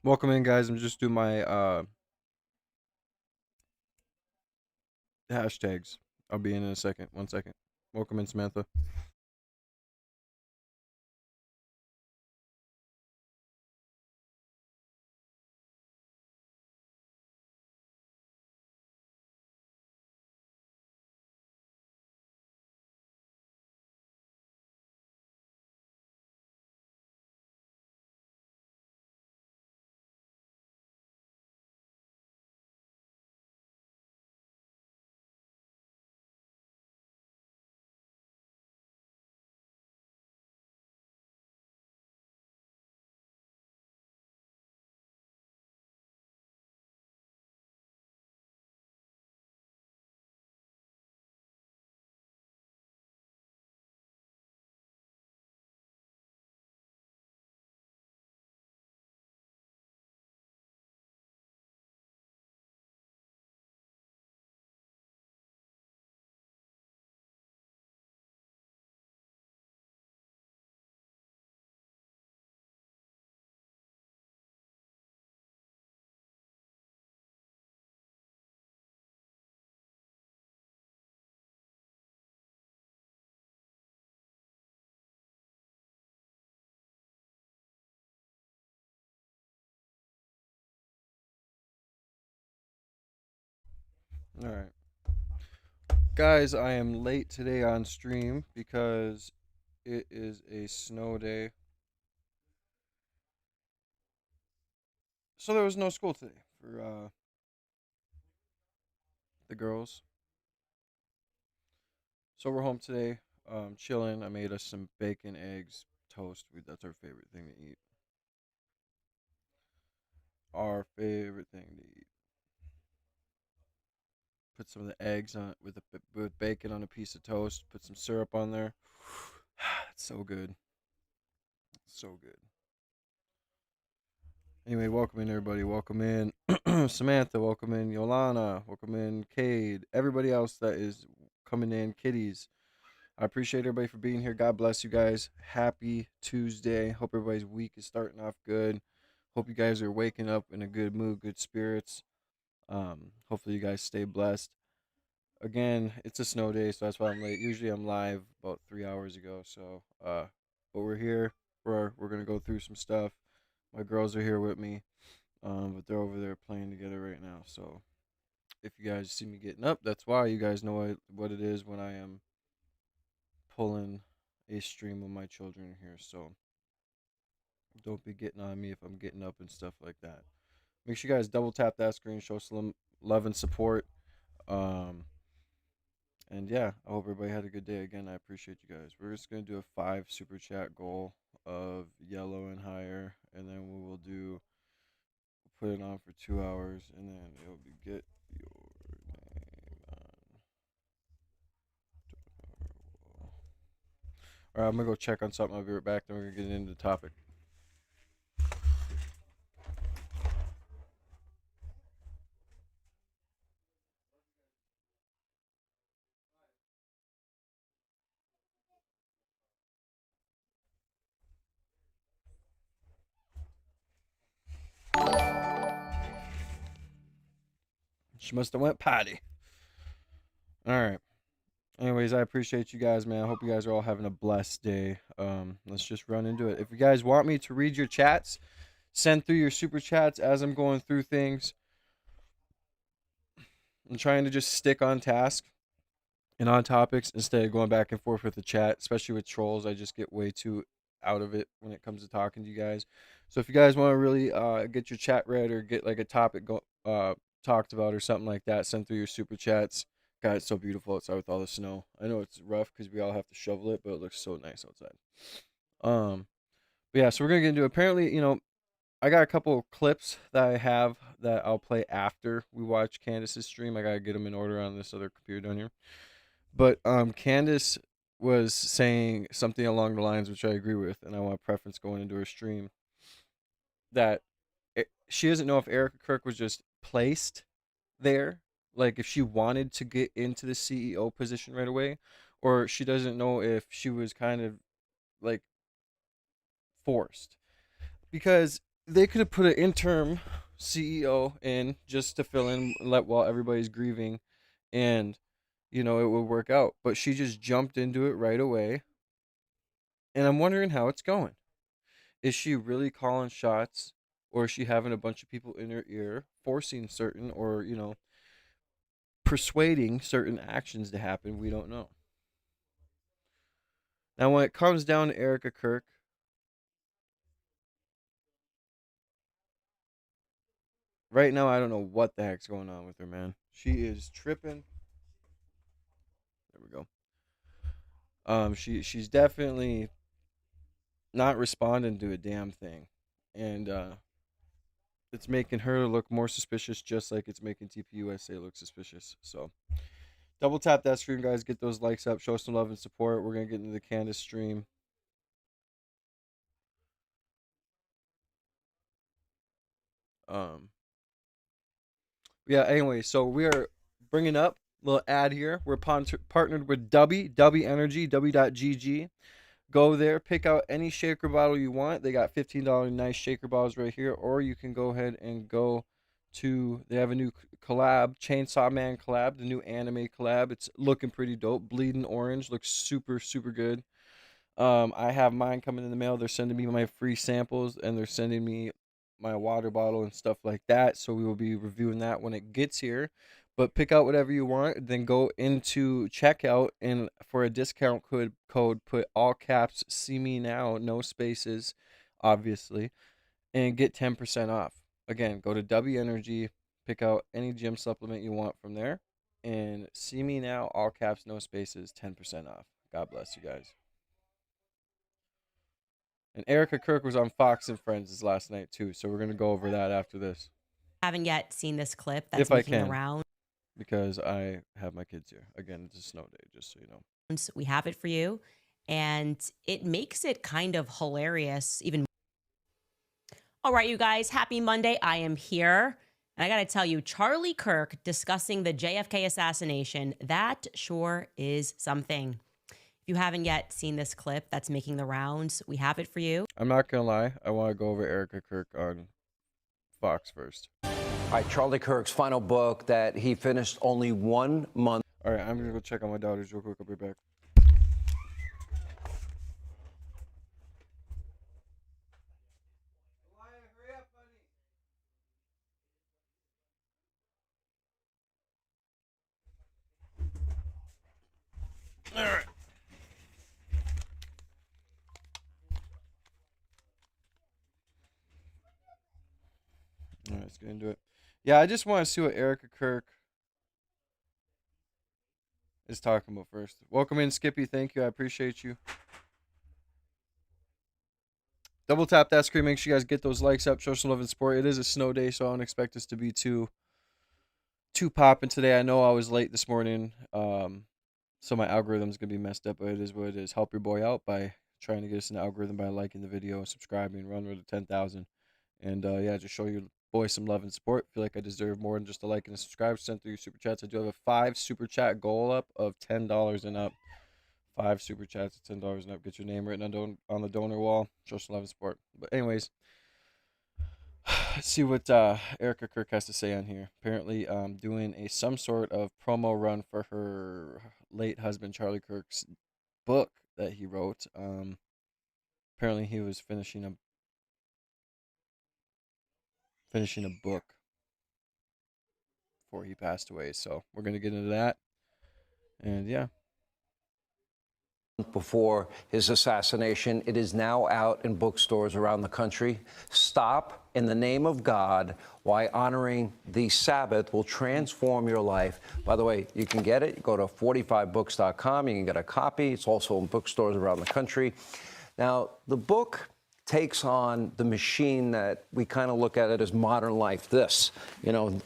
Welcome in, guys. I'm just doing my hashtags. I'll be in a second. 1 second. Welcome in, Samantha. All right, guys. I am late today on stream because it is a snow day, so there was no school today for the girls. So we're home today, chilling. I made us some bacon, eggs, toast. That's our favorite thing to eat. Our favorite thing to eat. Put some of the eggs on with with bacon on a piece of toast. Put some syrup on there. It's so good. So good. Anyway, welcome in everybody. Welcome in Samantha. Welcome in Yolana. Welcome in Cade. Everybody else that is coming in, kiddies. I appreciate everybody for being here. God bless you guys. Happy Tuesday. Hope everybody's week is starting off good. Hope you guys are waking up in a good mood, good spirits. Hopefully you guys stay blessed. Again, it's a snow day, so that's why I'm late. Usually I'm live about 3 hours ago. But we're here. We're gonna go through some stuff. My girls are here with me. But they're over there playing together right now. So if you guys see me getting up, that's why. You guys know what it is when I am pulling a stream with my children here. So don't be getting on me if I'm getting up and stuff like that. Make sure you guys double tap that screen, show some love and support. Um, and yeah, I hope everybody had a good day. Again, I appreciate you guys. We're just gonna do a 5 super chat goal of yellow and higher, and then we will do put it on for 2 hours, and then it'll be get your name on. All right, I'm gonna go check on something. I'll be right back. Then we're gonna get into the topic. She must have went potty. All right. Anyways, I appreciate you guys, man. I hope you guys are all having a blessed day. Let's just run into it. If you guys want me to read your chats, send through your super chats as I'm going through things. I'm trying to just stick on task and on topics instead of going back and forth with the chat, especially with trolls. I just get way too out of it when it comes to talking to you guys. So if you guys want to really get your chat read or get like a topic talked about or something like that, send through your super chats. God, it's so beautiful outside with all the snow. I know it's rough because we all have to shovel it, but it looks so nice outside. Um, but yeah, so we're gonna get into apparently, I got a couple of clips that I have that I'll play after we watch Candace's stream. I gotta get them in order on this other computer down here. But Candace was saying something along the lines which I agree with, and I want to preference going into her stream that she doesn't know if Erika Kirk was just placed there, like if she wanted to get into the CEO position right away, or she doesn't know if she was kind of like forced. Because they could have put an interim CEO in just to fill in, while everybody's grieving, and it would work out. But she just jumped into it right away, and I'm wondering how it's going. Is she really calling shots, or is she having a bunch of people in her ear, forcing certain, or persuading certain actions to happen? We don't know. Now, when it comes down to Erika Kirk, right now I don't know what the heck's going on with her, man. She is tripping. There we go. She's definitely not responding to a damn thing, and it's making her look more suspicious, just like it's making TPUSA look suspicious. So double tap that screen, guys. Get those likes up. Show some love and support. We're gonna get into the Candace stream. Um. Yeah. Anyway, so we are bringing up a little ad here. We're partnered with W Energy, W.GG. Go there, pick out any shaker bottle you want. They got $15 nice shaker bottles right here, or you can go ahead and go to. They have a new collab, Chainsaw Man collab, the new anime collab. It's looking pretty dope. Bleeding orange looks super super good. I have mine coming in the mail. They're sending me my free samples, and they're sending me my water bottle and stuff like that. So we will be reviewing that when it gets here. But pick out whatever you want, then go into checkout, and for a discount code put all caps "See Me Now," no spaces, obviously, and get 10% off. Again, go to W Energy, pick out any gym supplement you want from there, and "See Me Now," all caps, no spaces, 10% off. God bless you guys. And Erika Kirk was on Fox and Friends this last night too, so we're gonna go over that after this. Haven't yet seen this clip that's If I making the can, rounds. because I have my kids here. Again, it's a snow day, just so you know. We have it for you, and it makes it kind of hilarious even. All right, you guys, happy Monday. I am here. And I got to tell you, Charlie Kirk discussing the JFK assassination, that sure is something. If you haven't yet seen this clip that's making the rounds, we have it for you. I'm not gonna lie, I want to go over Erika Kirk on Fox first. All right, Charlie Kirk's final book that he finished only 1 month. All right, I'm gonna go check on my daughters real quick. I'll be back. All right. All right, let's get into it. Yeah, I just want to see what Erika Kirk is talking about first. Welcome in, Skippy. Thank you. I appreciate you. Double tap that screen. Make sure you guys get those likes up. Show some love and support. It is a snow day, so I don't expect us to be too popping today. I know I was late this morning, so my algorithm's gonna be messed up, but it is what it is. Help your boy out by trying to get us an algorithm by liking the video, subscribing, run with 10,000, and yeah, just show your boy some love and support. Feel like I deserve more than just a like and a subscribe. Send through your super chats. I do have a 5 super chat goal up of $10 and up. 5 super chats at $10 and up. Get your name written on the donor wall. Show some love and support. But anyways, let's see what Erika Kirk has to say on here. Apparently, doing some sort of promo run for her late husband Charlie Kirk's book that he wrote. Apparently, he was finishing a book before he passed away. So we're gonna get into that, and yeah. Before his assassination, it is now out in bookstores around the country. Stop in the Name of God, Why Honoring the Sabbath Will Transform Your Life. By the way, you can get it. You go to 45books.com. You can get a copy. It's also in bookstores around the country. Now, the book takes on the machine that we kind of look at it as modern life. This,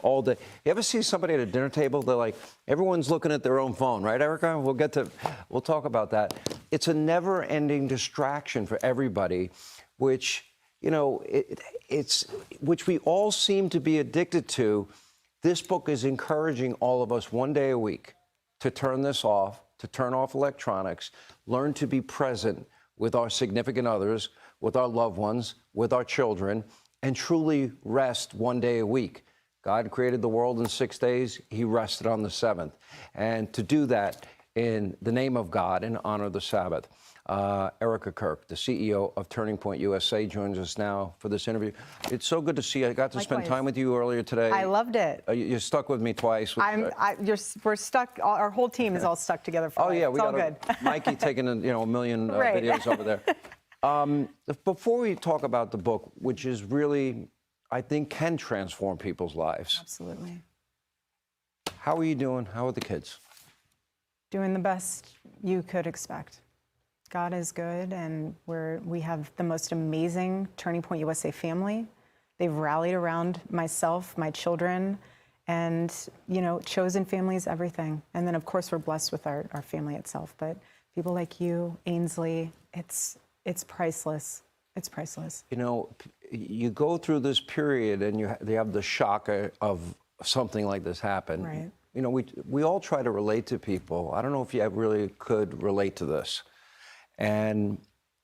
all day. You ever see somebody at a dinner table? They're like, everyone's looking at their own phone, right, Erika? We'll talk about that. It's a never-ending distraction for everybody, which, which we all seem to be addicted to. This book is encouraging all of us 1 day a week to turn this off, to turn off electronics, learn to be present with our significant others, with our loved ones, with our children, and truly rest one day a week. God created the world in 6 days. He rested on the seventh. And to do that in the name of God and honor the Sabbath. Erika Kirk, the CEO of Turning Point USA, joins us now for this interview. It's so good to see you. I got to spend time with you earlier today. I loved it. You stuck with me twice. We're stuck. Our whole team is all stuck together. For life. Yeah, it's all good. Mikey taking a million Right. videos over there. Before we talk about the book, which is really, I think, can transform people's lives. Absolutely. How are you doing? How are the kids? Doing the best you could expect. God is good, and we have the most amazing Turning Point USA family. They've rallied around myself, my children, and chosen family is everything. And then of course we're blessed with our family itself. But people like you, Ainsley, it's priceless. It's priceless. You go through this period and you have the shock of something like this happen. Right. We all try to relate to people. I don't know if you really could relate to this. And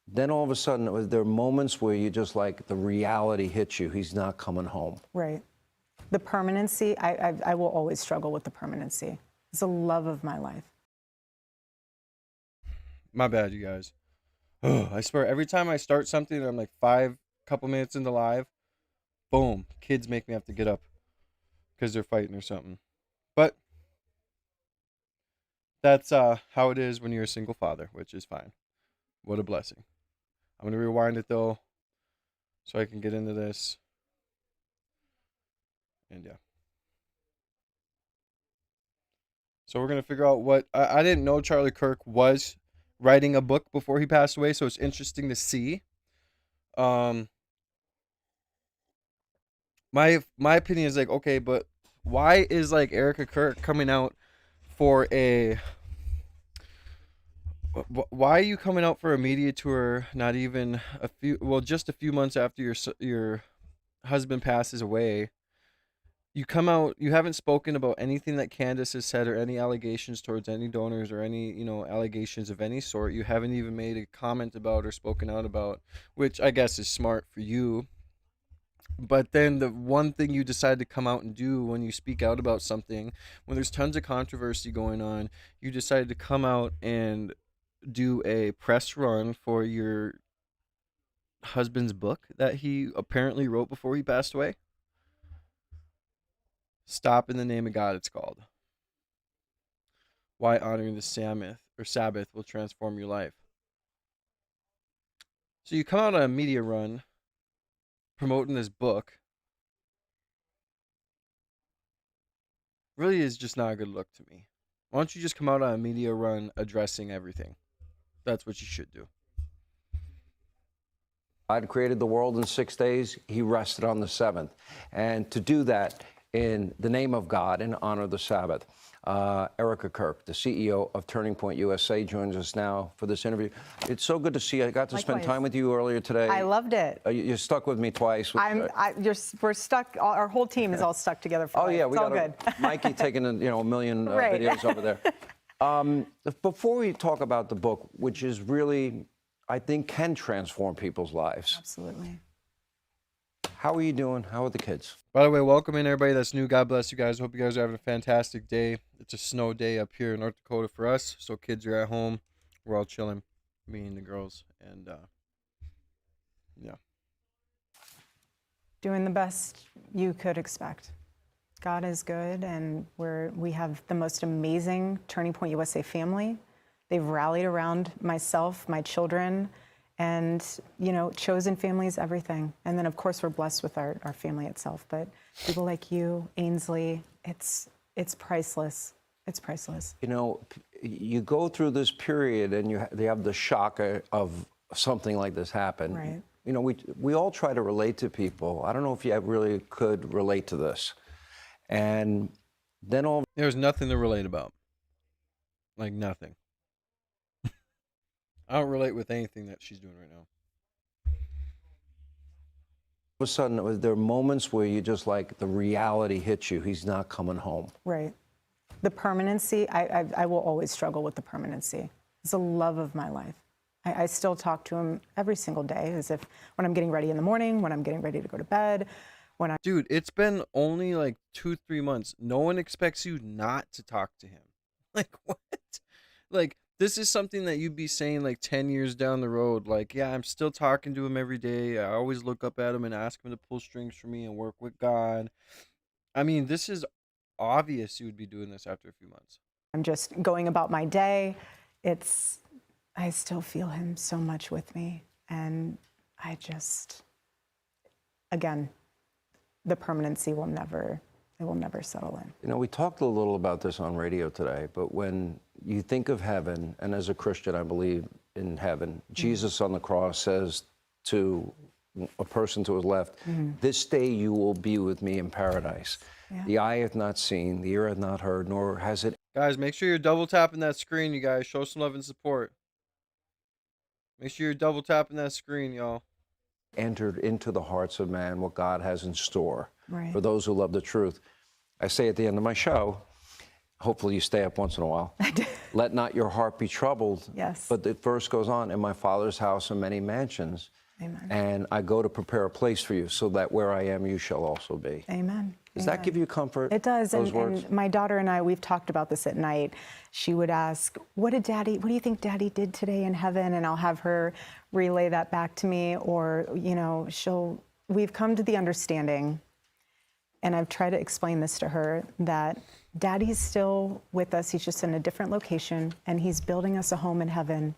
then all of a sudden, there are moments where you just like the reality hits you. He's not coming home. Right. The permanency, I will always struggle with the permanency. It's the love of my life. My bad, you guys. I swear, every time I start something and I'm like couple minutes into live, boom, kids make me have to get up because they're fighting or something. But that's how it is when you're a single father, which is fine. What a blessing. I'm going to rewind it, though, so I can get into this. And yeah. So we're going to figure out what... I didn't know Charlie Kirk was writing a book before he passed away, so it's interesting to see. My opinion is like, okay, but why is like Erika Kirk coming out for a... Why are you coming out for a media tour not even just a few months after your husband passes away? You come out, you haven't spoken about anything that Candace has said or any allegations towards any donors or any, allegations of any sort. You haven't even made a comment about or spoken out about, which I guess is smart for you. But then the one thing you decide to come out and do when you speak out about something, when there's tons of controversy going on, you decide to come out and do a press run for your husband's book that he apparently wrote before he passed away. Stop in the Name of God, it's called. Why honoring the Sabbath will transform your life. So you come out on a media run promoting this book. Really is just not a good look to me. Why don't you just come out on a media run addressing everything? That's what you should do. God created the world in 6 days. He rested on the seventh. And to do that in the name of God and honor the Sabbath. Erika Kirk, the CEO of Turning Point USA, joins us now for this interview. It's so good to see you. I got to spend time with you earlier today. I loved it. You stuck with me twice. We're stuck. Our whole team is all stuck together. For life. Yeah, it's all good. Mikey taking a million Right. videos over there. Before we talk about the book, which is really, I think, can transform people's lives. Absolutely. How are you doing? How are the kids? By the way, welcome in everybody that's new. God bless you guys. Hope you guys are having a fantastic day. It's a snow day up here in North Dakota for us, so kids are at home. We're all chilling, me and the girls, and yeah. Doing the best you could expect. God is good, and we have the most amazing Turning Point USA family. They've rallied around myself, my children, and chosen family is everything. And then of course we're blessed with our family itself. But people like you, Ainsley, it's priceless. It's priceless. You go through this period and you have the shock of something like this happen. Right. We all try to relate to people. I don't know if you really could relate to this. And then there's nothing to relate about. Like nothing. I don't relate with anything that she's doing right now. All of a sudden, there are moments where you just like the reality hits you. He's not coming home. Right. The permanency, I will always struggle with the permanency. It's the love of my life. I still talk to him every single day, as if when I'm getting ready in the morning, when I'm getting ready to go to bed, when I. Dude, it's been only like 2, 3 months. No one expects you not to talk to him. Like, what? Like, this is something that you'd be saying like 10 years down the road. Like, yeah, I'm still talking to him every day. I always look up at him and ask him to pull strings for me and work with God. I mean, this is obvious you would be doing this after a few months. I'm just going about my day. I still feel him so much with me. And again, the permanency will never settle in. You know, we talked a little about this on radio today, but when you think of heaven, and as a Christian, I believe in heaven, Jesus on the cross says to a person to his left, this day you will be with me in paradise. Yeah. The eye hath not seen, the ear hath not heard, nor has it. Guys, make sure you're double tapping that screen, you guys. Show some love and support. Make sure you're double tapping that screen, y'all. Entered into the hearts of man what God has in store Right. for those who love the truth. I say at the end of my show, hopefully you stay up once in a while, let not your heart be troubled. Yes. But the verse goes on, in my Father's house are many mansions. Amen. And I go to prepare a place for you, so that where I am, you shall also be. Amen. Does that give you comfort? It does. Those words? And my daughter and I, we've talked about this at night. She would ask, what do you think Daddy did today in heaven? And I'll have her relay that back to me. Or, you know, we've come to the understanding, and I've tried to explain this to her, that Daddy's still with us. He's just in a different location, and he's building us a home in heaven.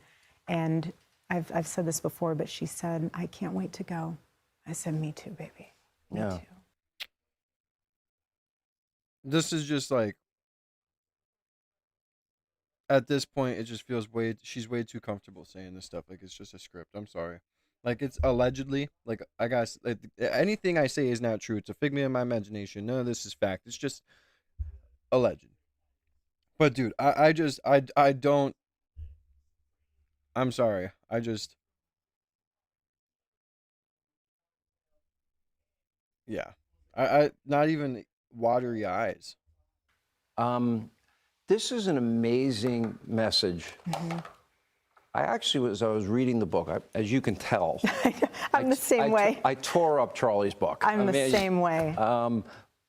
And I've said this before, but she said, I can't wait to go. I said, me too, baby. Me Yeah. too. This is just like, at this point, it just feels she's way too comfortable saying this stuff. Like, it's just a script. I'm sorry. Like, it's allegedly, like, I guess, like, anything I say is not true. It's a figment of my imagination. None of this is fact. It's just alleged. But, dude, I don't, I'm sorry. Yeah. I not even watery eyes. This is an amazing message. I actually as I was reading the book, as you can tell, I'm the same way. I tore up Charlie's book. I'm the same way.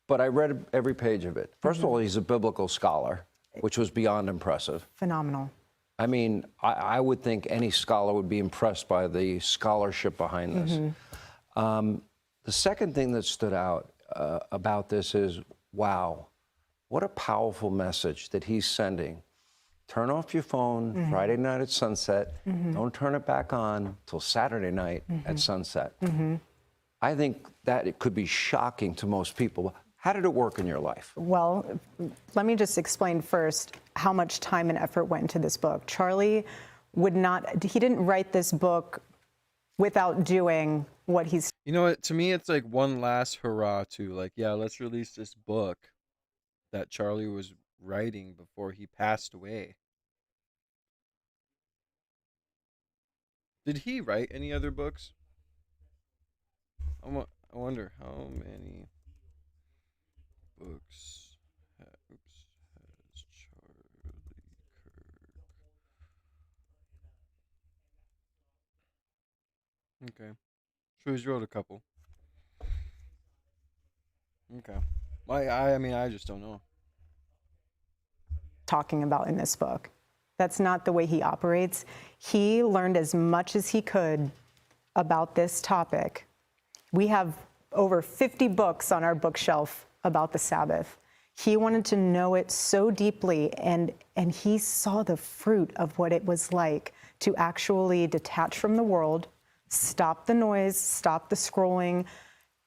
But I read every page of it. First of all, he's a biblical scholar, which was beyond impressive. Phenomenal. I mean, I would think any scholar would be impressed by the scholarship behind this. The second thing that stood out about this is, wow, what a powerful message that he's sending. Turn off your phone Friday night at sunset. Don't turn it back on till Saturday night at sunset. I think that it could be shocking to most people. How did it work in your life? Well, let me just explain first how much time and effort went into this book. Charlie he didn't write this book without doing what he's. You know what? To me, it's like one last hurrah to, like, yeah, let's release this book that Charlie was writing before he passed away. Did he write any other books? I wonder how many books has Charlie Kirk? Okay. So he's wrote a couple. Okay. I mean, I just don't know. Talking about in this book. That's not the way he operates. He learned as much as he could about this topic. We have over 50 books on our bookshelf about the Sabbath. He wanted to know it so deeply, and he saw the fruit of what it was like to actually detach from the world, stop the noise, stop the scrolling,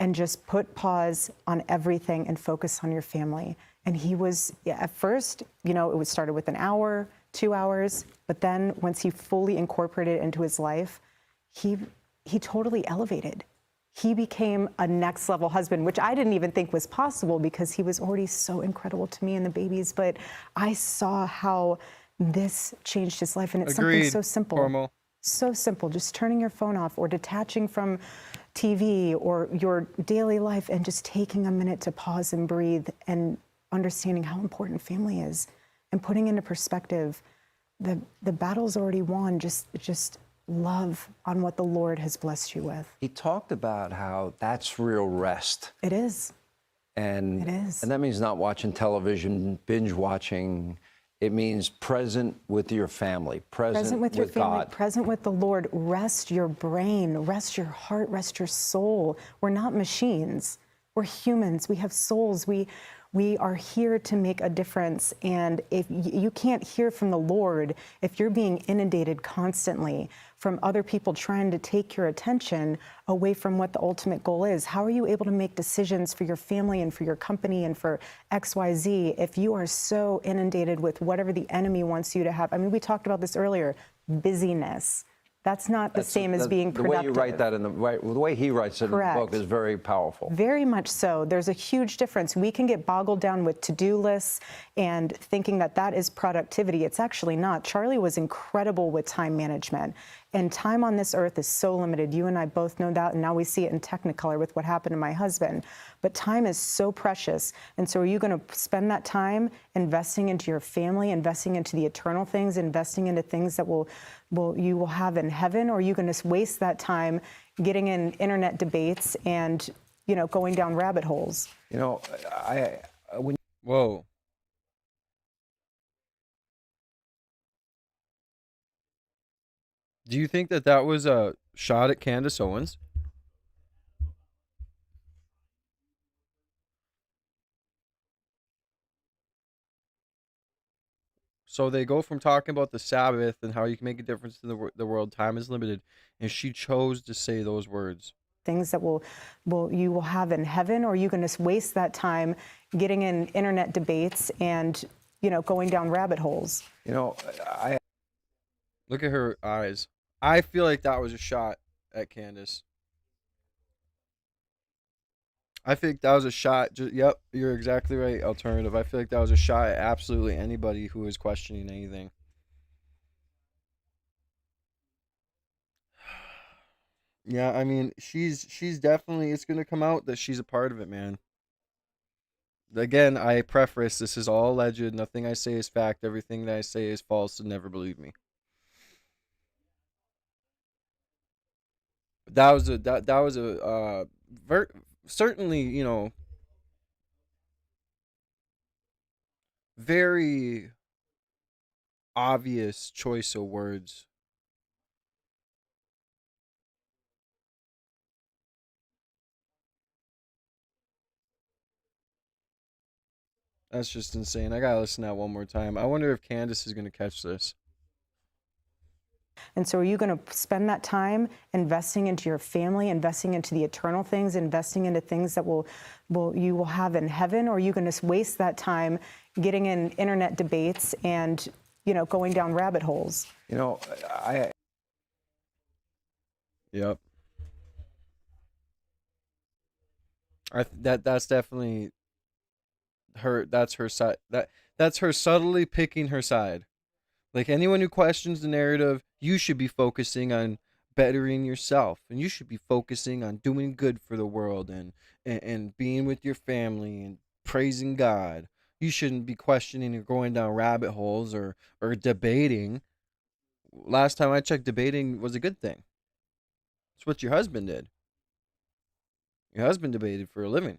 and just put pause on everything and focus on your family. And he was, at first, you know, it was started with an hour, 2 hours, but then once he fully incorporated it into his life, he totally elevated. He became a next level husband, which I didn't even think was possible because he was already so incredible to me and the babies. But I saw how this changed his life, and it's Agreed. something so simple. Formal. So simple, just turning your phone off or detaching from TV or your daily life and just taking a minute to pause and breathe and understanding how important family is and putting into perspective the battle's already won. Just love on what the Lord has blessed you with. He talked about how that's real rest. It is. And, It is. and that means not watching television, binge watching. It means present with your family, present with your family, God. present with the Lord. Rest your brain, rest your heart, rest your soul. We're not machines. We're humans. We have souls. We are here to make a difference. And if you can't hear from the Lord, if you're being inundated constantly from other people trying to take your attention away from what the ultimate goal is, how are you able to make decisions for your family and for your company and for XYZ if you are so inundated with whatever the enemy wants you to have? I mean, we talked about this earlier, busyness. That's not the same as being productive. The way you write that the way he writes it in the book is very powerful. Very much so. There's a huge difference. We can get boggled down with to-do lists and thinking that that is productivity. It's actually not. Charlie was incredible with time management. And time on this earth is so limited. You and I both know that, and now we see it in Technicolor with what happened to my husband. But time is so precious. And so are you going to spend that time investing into your family, investing into the eternal things, investing into things that you will have in heaven, or are you going to waste that time getting in internet debates and, going down rabbit holes? Whoa. Do you think that that was a shot at Candace Owens? So they go from talking about the Sabbath and how you can make a difference in the world, time is limited, and she chose to say those words. Things that you will have in heaven, or are you going to waste that time getting in internet debates and, going down rabbit holes? Look at her eyes. I feel like that was a shot at Candace. I think that was a shot. Yep, you're exactly right, Alternative. I feel like that was a shot at absolutely anybody who is questioning anything. Yeah, I mean, she's definitely, it's going to come out that she's a part of it, man. Again, I preface, this is all alleged. Nothing I say is fact. Everything that I say is false, and never believe me. That was a certainly, very obvious choice of words. That's just insane. I gotta listen to that one more time. I wonder if Candace is gonna catch this. And so are you going to spend that time investing into your family, investing into the eternal things, investing into things that you will have in heaven, or are you going to waste that time getting in internet debates and, going down rabbit holes? Yep. That's definitely her. That's her side. That's her subtly picking her side. Like, anyone who questions the narrative, you should be focusing on bettering yourself, and you should be focusing on doing good for the world and being with your family and praising God. You shouldn't be questioning or going down rabbit holes or debating. Last time I checked, debating was a good thing. It's what your husband did. Your husband debated for a living.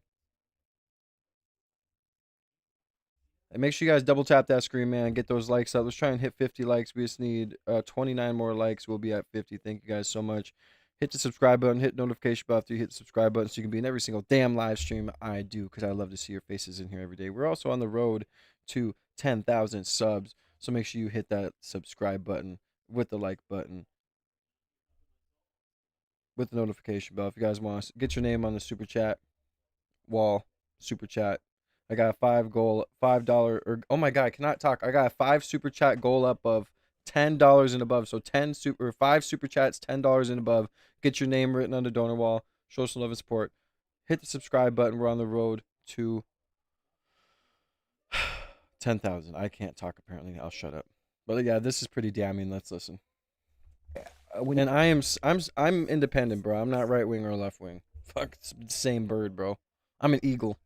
And make sure you guys double tap that screen, man. Get those likes up. Let's try and hit 50 likes. We just need 29 more likes. We'll be at 50. Thank you guys so much. Hit the subscribe button. Hit notification bell after you hit the subscribe button so you can be in every single damn live stream I do, because I love to see your faces in here every day. We're also on the road to 10,000 subs. So make sure you hit that subscribe button with the like button, with the notification bell. If you guys want to get your name on the super chat wall, super chat. I got a $5 or oh my god, I cannot talk. I got a 5 super chat goal up of $10 and above. So 5 super chats, $10 and above. Get your name written on the donor wall. Show some love and support. Hit the subscribe button. We're on the road to 10,000. I can't talk apparently. I'll shut up. But yeah, this is pretty damning. Let's listen. And I'm independent, bro. I'm not right wing or left wing. Fuck, it's the same bird, bro. I'm an eagle.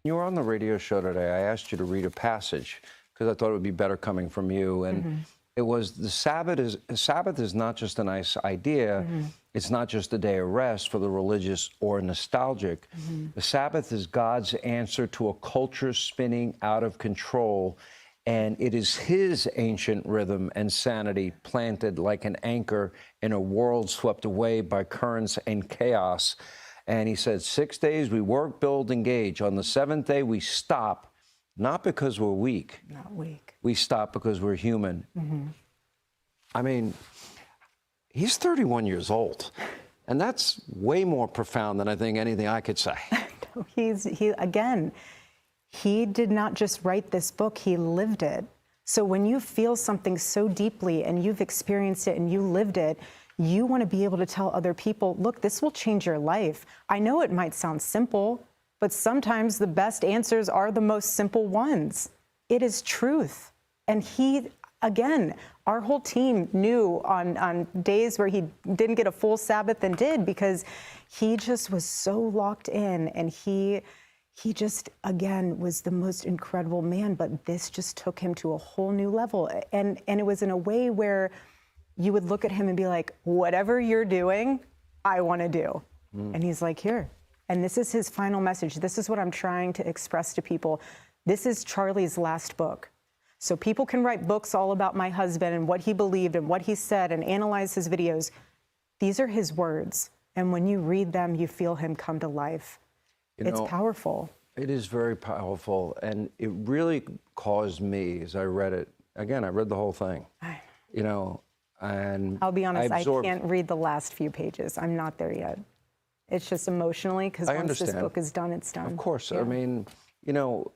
You were on the radio show today. I asked you to read a passage because I thought it would be better coming from you. And It was the Sabbath is not just a nice idea. It's not just a day of rest for the religious or nostalgic. The Sabbath is God's answer to a culture spinning out of control, and it is his ancient rhythm and sanity planted like an anchor in a world swept away by currents and chaos. And he said, 6 days we work, build, engage. On the seventh day we stop, not because we're weak. Not weak. We stop because we're human. I mean, he's 31 years old, and that's way more profound than I think anything I could say. He did not just write this book, he lived it. So when you feel something so deeply and you've experienced it and you lived it, you want to be able to tell other people, look, this will change your life. I know it might sound simple, but sometimes the best answers are the most simple ones. It is truth. And he, again, our whole team knew on days where he didn't get a full Sabbath and did, because he just was so locked in, and he just, again, was the most incredible man. But this just took him to a whole new level. And it was in a way where you would look at him and be like, whatever you're doing, I want to do. And he's like, here. And this is his final message. This is what I'm trying to express to people. This is Charlie's last book. So people can write books all about my husband and what he believed and what he said and analyze his videos. These are his words. And when you read them, you feel him come to life. It's powerful. It is very powerful. And it really caused me, as I read it, again, I read the whole thing, and I'll be honest, I can't read the last few pages. I'm not there yet. It's just emotionally, because once this book is done, it's done. Of course. Yeah. I mean,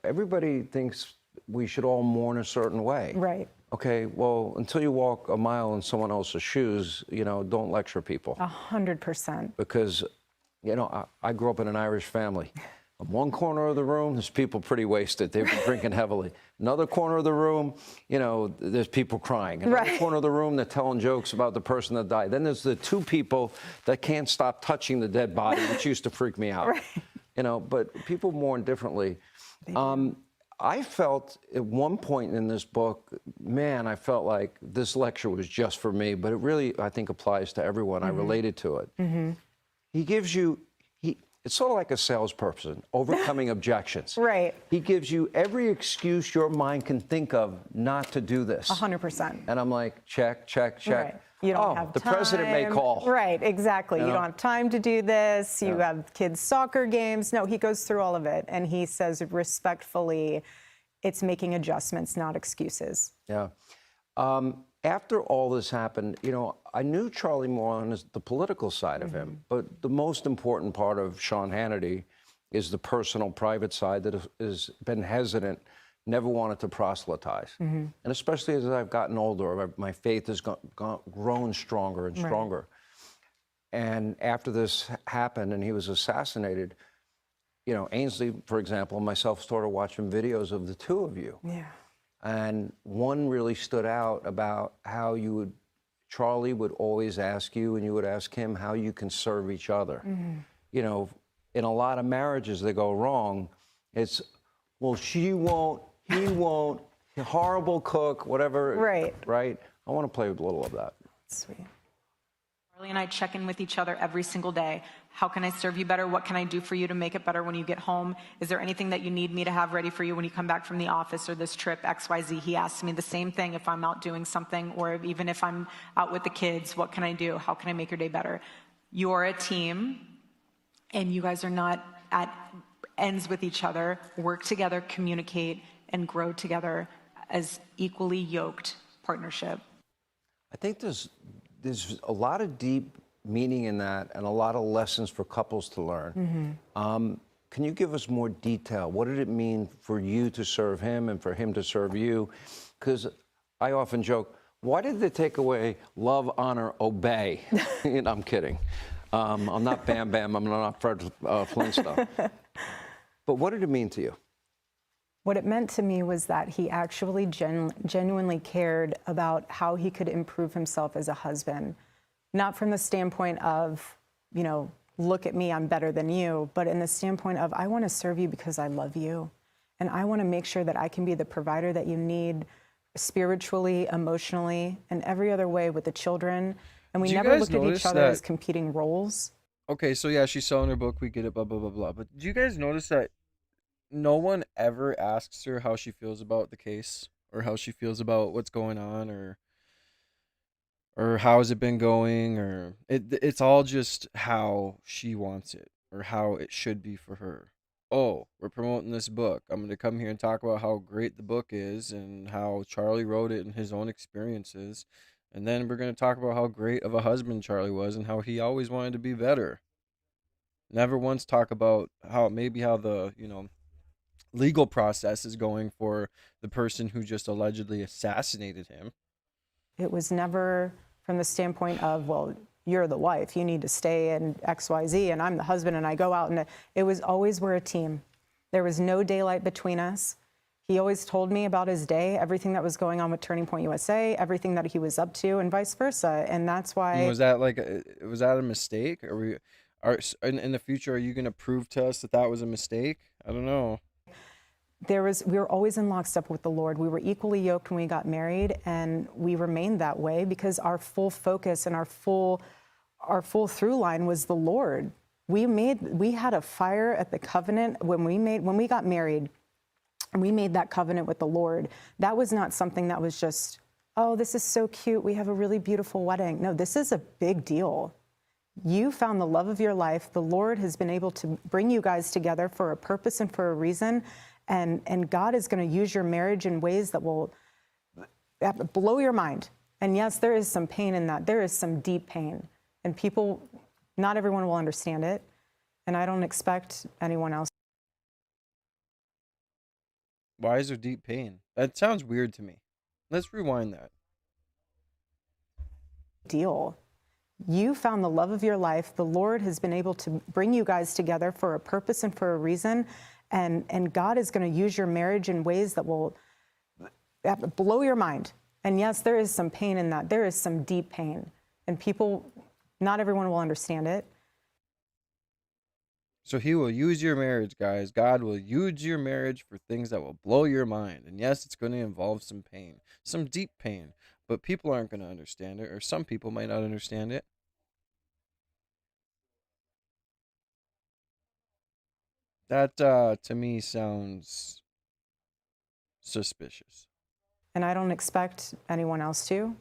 everybody thinks we should all mourn a certain way. Right. Okay, well, until you walk a mile in someone else's shoes, don't lecture people. 100%. Because, I grew up in an Irish family. In one corner of the room, there's people pretty wasted. They've been drinking heavily. Another corner of the room, there's people crying. Another corner of the room, they're telling jokes about the person that died. Then there's the two people that can't stop touching the dead body, which used to freak me out. But people mourn differently. I felt at one point in this book, man, I felt like this lecture was just for me, but it really, I think, applies to everyone. I related to it. He gives you, it's sort of like a salesperson, overcoming objections. Right. He gives you every excuse your mind can think of not to do this. 100%. And I'm like, check, check, check. Right. You don't have the time. president may call. Right, exactly. You don't have time to do this. You have kids' soccer games. No, he goes through all of it. And he says respectfully, it's making adjustments, not excuses. Yeah. After all this happened, I knew Charlie more on the political side of him. But the most important part of Sean Hannity is the personal, private side that has been hesitant, never wanted to proselytize. And especially as I've gotten older, my faith has grown stronger and stronger. And after this happened and he was assassinated, Ainsley, for example, and myself started watching videos of the two of you. Yeah. And one really stood out about how Charlie would always ask you, and you would ask him, how you can serve each other. In a lot of marriages that go wrong, it's, well, she won't, he won't, horrible cook, whatever. Right. Right? I want to play with a little of that. Sweet. Charlie and I check in with each other every single day. How can I serve you better? What can I do for you to make it better when you get home? Is there anything that you need me to have ready for you when you come back from the office or this trip, XYZ? He asks me the same thing if I'm out doing something, or even if I'm out with the kids. What can I do? How can I make your day better? You're a team, and you guys are not at ends with each other. Work together, communicate, and grow together as equally yoked partnership. I think there's a lot of deep meaning in that and a lot of lessons for couples to learn. Can you give us more detail? What did it mean for you to serve him and for him to serve you? Because I often joke, why did they take away love, honor, obey? I'm kidding. I'm not Bam Bam. I'm not Fred Flintstone. But what did it mean to you? What it meant to me was that he actually genuinely cared about how he could improve himself as a husband. Not from the standpoint of, look at me, I'm better than you, but in the standpoint of, I want to serve you because I love you. And I want to make sure that I can be the provider that you need spiritually, emotionally, and every other way with the children. And we Do you never guys looked at notice each other that? as competing roles. Okay, so yeah, she's selling her book. We get it, blah blah blah blah. But do you guys notice that no one ever asks her how she feels about the case, or how she feels about what's going on, or how has it been going, or it's all just how she wants it or how it should be for her. Oh, we're promoting this book. I'm going to come here and talk about how great the book is and how Charlie wrote it and his own experiences. And then we're going to talk about how great of a husband Charlie was and how he always wanted to be better. Never once talk about how the, legal process is going for the person who just allegedly assassinated him. It was never from the standpoint of, well, you're the wife, you need to stay in XYZ, and I'm the husband, and I go out. And it was always, we're a team. There was no daylight between us. He always told me about his day, everything that was going on with Turning Point USA, everything that he was up to, and vice versa. And that's why. And was that a mistake? In the future, are you going to prove to us that that was a mistake? I don't know. We were always in lockstep with the Lord. We were equally yoked when we got married, and we remained that way because our full focus and our full through line was the Lord. We had a fire at the covenant when we got married, and we made that covenant with the Lord. That was not something that was just, oh, this is so cute, we have a really beautiful wedding. No, this is a big deal. You found the love of your life. The Lord has been able to bring you guys together for a purpose and for a reason. And God is going to use your marriage in ways that will blow your mind. And yes, there is some pain in that. There is some deep pain. And not everyone will understand it. And I don't expect anyone else. Why is there deep pain? That sounds weird to me. Let's rewind that. Deal. You found the love of your life. The Lord has been able to bring you guys together for a purpose and for a reason. And God is going to use your marriage in ways that will blow your mind. And yes, there is some pain in that. There is some deep pain. And not everyone will understand it. So he will use your marriage, guys. God will use your marriage for things that will blow your mind. And yes, it's going to involve some pain, some deep pain. But people aren't going to understand it, or some people might not understand it. That, to me, sounds suspicious. And I don't expect anyone else to.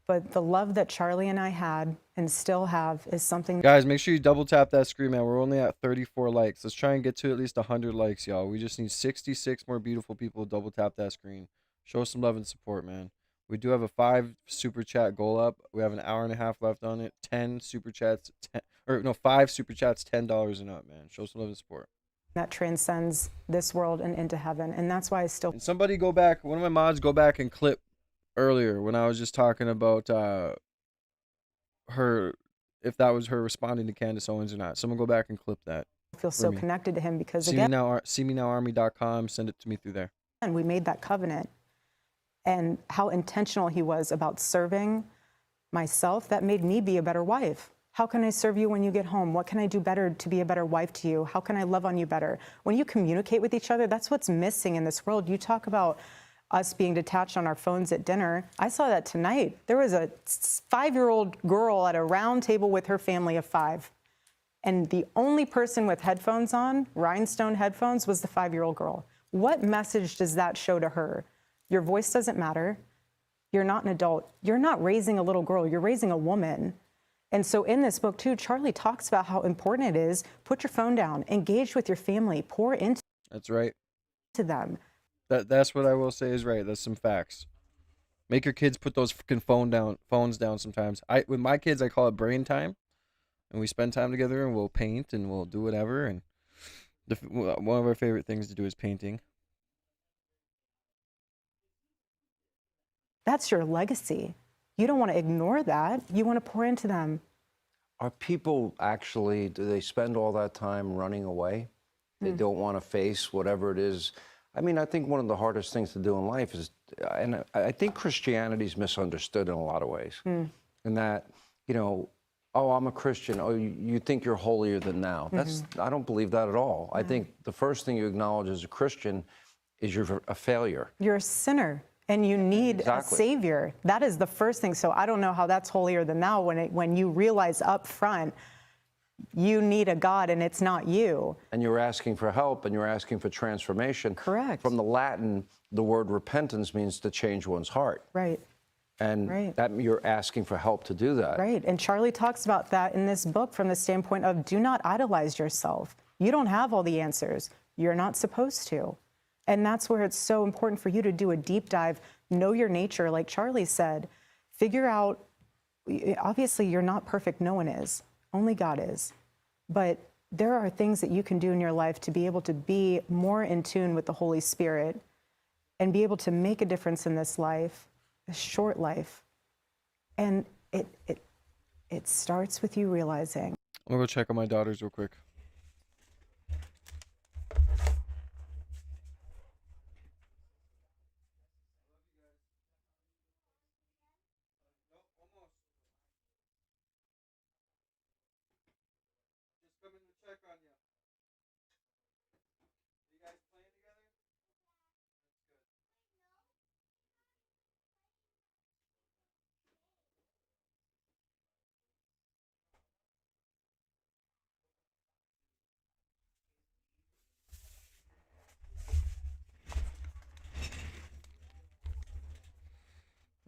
But the love that Charlie and I had and still have is something. Guys, make sure you double tap that screen, man. We're only at 34 likes. Let's try and get to at least 100 likes, y'all. We just need 66 more beautiful people to double tap that screen. Show some love and support, man. We do have a 5 super chat goal up. We have an hour and a half left on it. 5 super chats, $10 and up, man. Show some love and support. That transcends this world and into heaven. And that's why I still. And somebody go back, one of my mods go back and clip earlier when I was just talking about her, if that was her responding to Candace Owens or not. Someone go back and clip that. I feel so connected to him because SeeMeNowArmy.com, send it to me through there. And we made that covenant. And how intentional he was about serving myself, that made me be a better wife. How can I serve you when you get home? What can I do better to be a better wife to you? How can I love on you better? When you communicate with each other, that's what's missing in this world. You talk about us being detached on our phones at dinner. I saw that tonight. There was a 5-year-old girl at a round table with her family of 5. And the only person with headphones on, rhinestone headphones, was the 5-year-old girl. What message does that show to her? Your voice doesn't matter. You're not an adult. You're not raising a little girl. You're raising a woman. And so in this book, too, Charlie talks about how important it is. Put your phone down. Engage with your family. Pour into That's right. them. That's what I will say is right. That's some facts. Make your kids put those freaking phones down sometimes. With my kids, I call it brain time. And we spend time together and we'll paint and we'll do whatever. And one of our favorite things to do is painting. That's your legacy. You don't want to ignore that. You want to pour into them. Are people actually, do they spend all that time running away? They don't want to face whatever it is. I mean, I think one of the hardest things to do in life is, and I think Christianity is misunderstood in a lot of ways. In that, oh, I'm a Christian. Oh, you think you're holier than thou. I don't believe that at all. I think the first thing you acknowledge as a Christian is you're a failure. You're a sinner. And you need Exactly. a savior. That is the first thing. So I don't know how that's holier than thou when you realize up front you need a God and it's not you. And you're asking for help and you're asking for transformation. Correct. From the Latin, the word repentance means to change one's heart. Right. And Right. that you're asking for help to do that. Right. And Charlie talks about that in this book from the standpoint of do not idolize yourself. You don't have all the answers. You're not supposed to. And that's where it's so important for you to do a deep dive, know your nature, like Charlie said, figure out, obviously you're not perfect, no one is, only God is. But there are things that you can do in your life to be able to be more in tune with the Holy Spirit and be able to make a difference in this life, a short life. And it starts with you realizing. I'm gonna go check on my daughters real quick.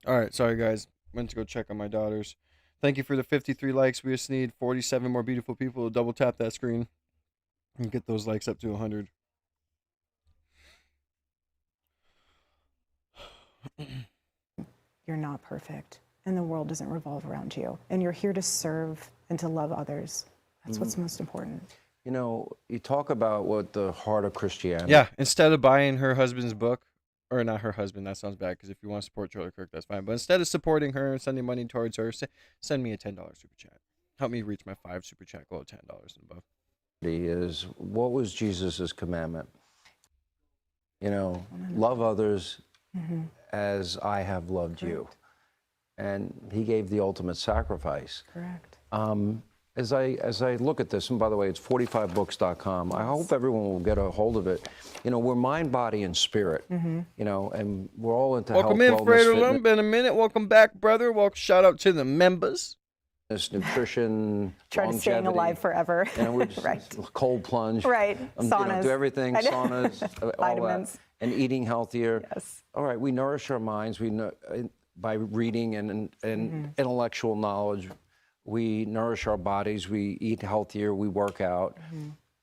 All right, sorry guys. Went to go check on my daughters. Thank you for the 53 likes. We just need 47 more beautiful people to double tap that screen and get those likes up to 100. You're not perfect, and the world doesn't revolve around you. And you're here to serve and to love others. That's what's most important. You know, you talk about what the heart of Christianity. Yeah, instead of buying her husband's book, or not her husband, that sounds bad, because if you want to support Charlie Kirk, that's fine. But instead of supporting her and sending money towards her, send me a $10 super chat. Help me reach my 5 super chat goal of $10 and above. Is what was Jesus's commandment? You know, love others as I have loved you. And he gave the ultimate sacrifice. Correct. As I look at this, and by the way, it's 45books.com. I hope everyone will get a hold of it. You know, we're mind, body, and spirit. You know, and we're all into Welcome health, in, wellness, Fredo Lum. Been a minute. Welcome back, brother. Welcome. Shout out to the members. fitness, nutrition, Try to staying longevity. alive forever. You know, we're just Right. cold plunge. Right. You know, Saunas. do everything, I know. saunas, all Vitamins. that. And eating healthier. Yes. All right, we nourish our minds. We by reading and intellectual knowledge. We nourish our bodies. We eat healthier. We work out.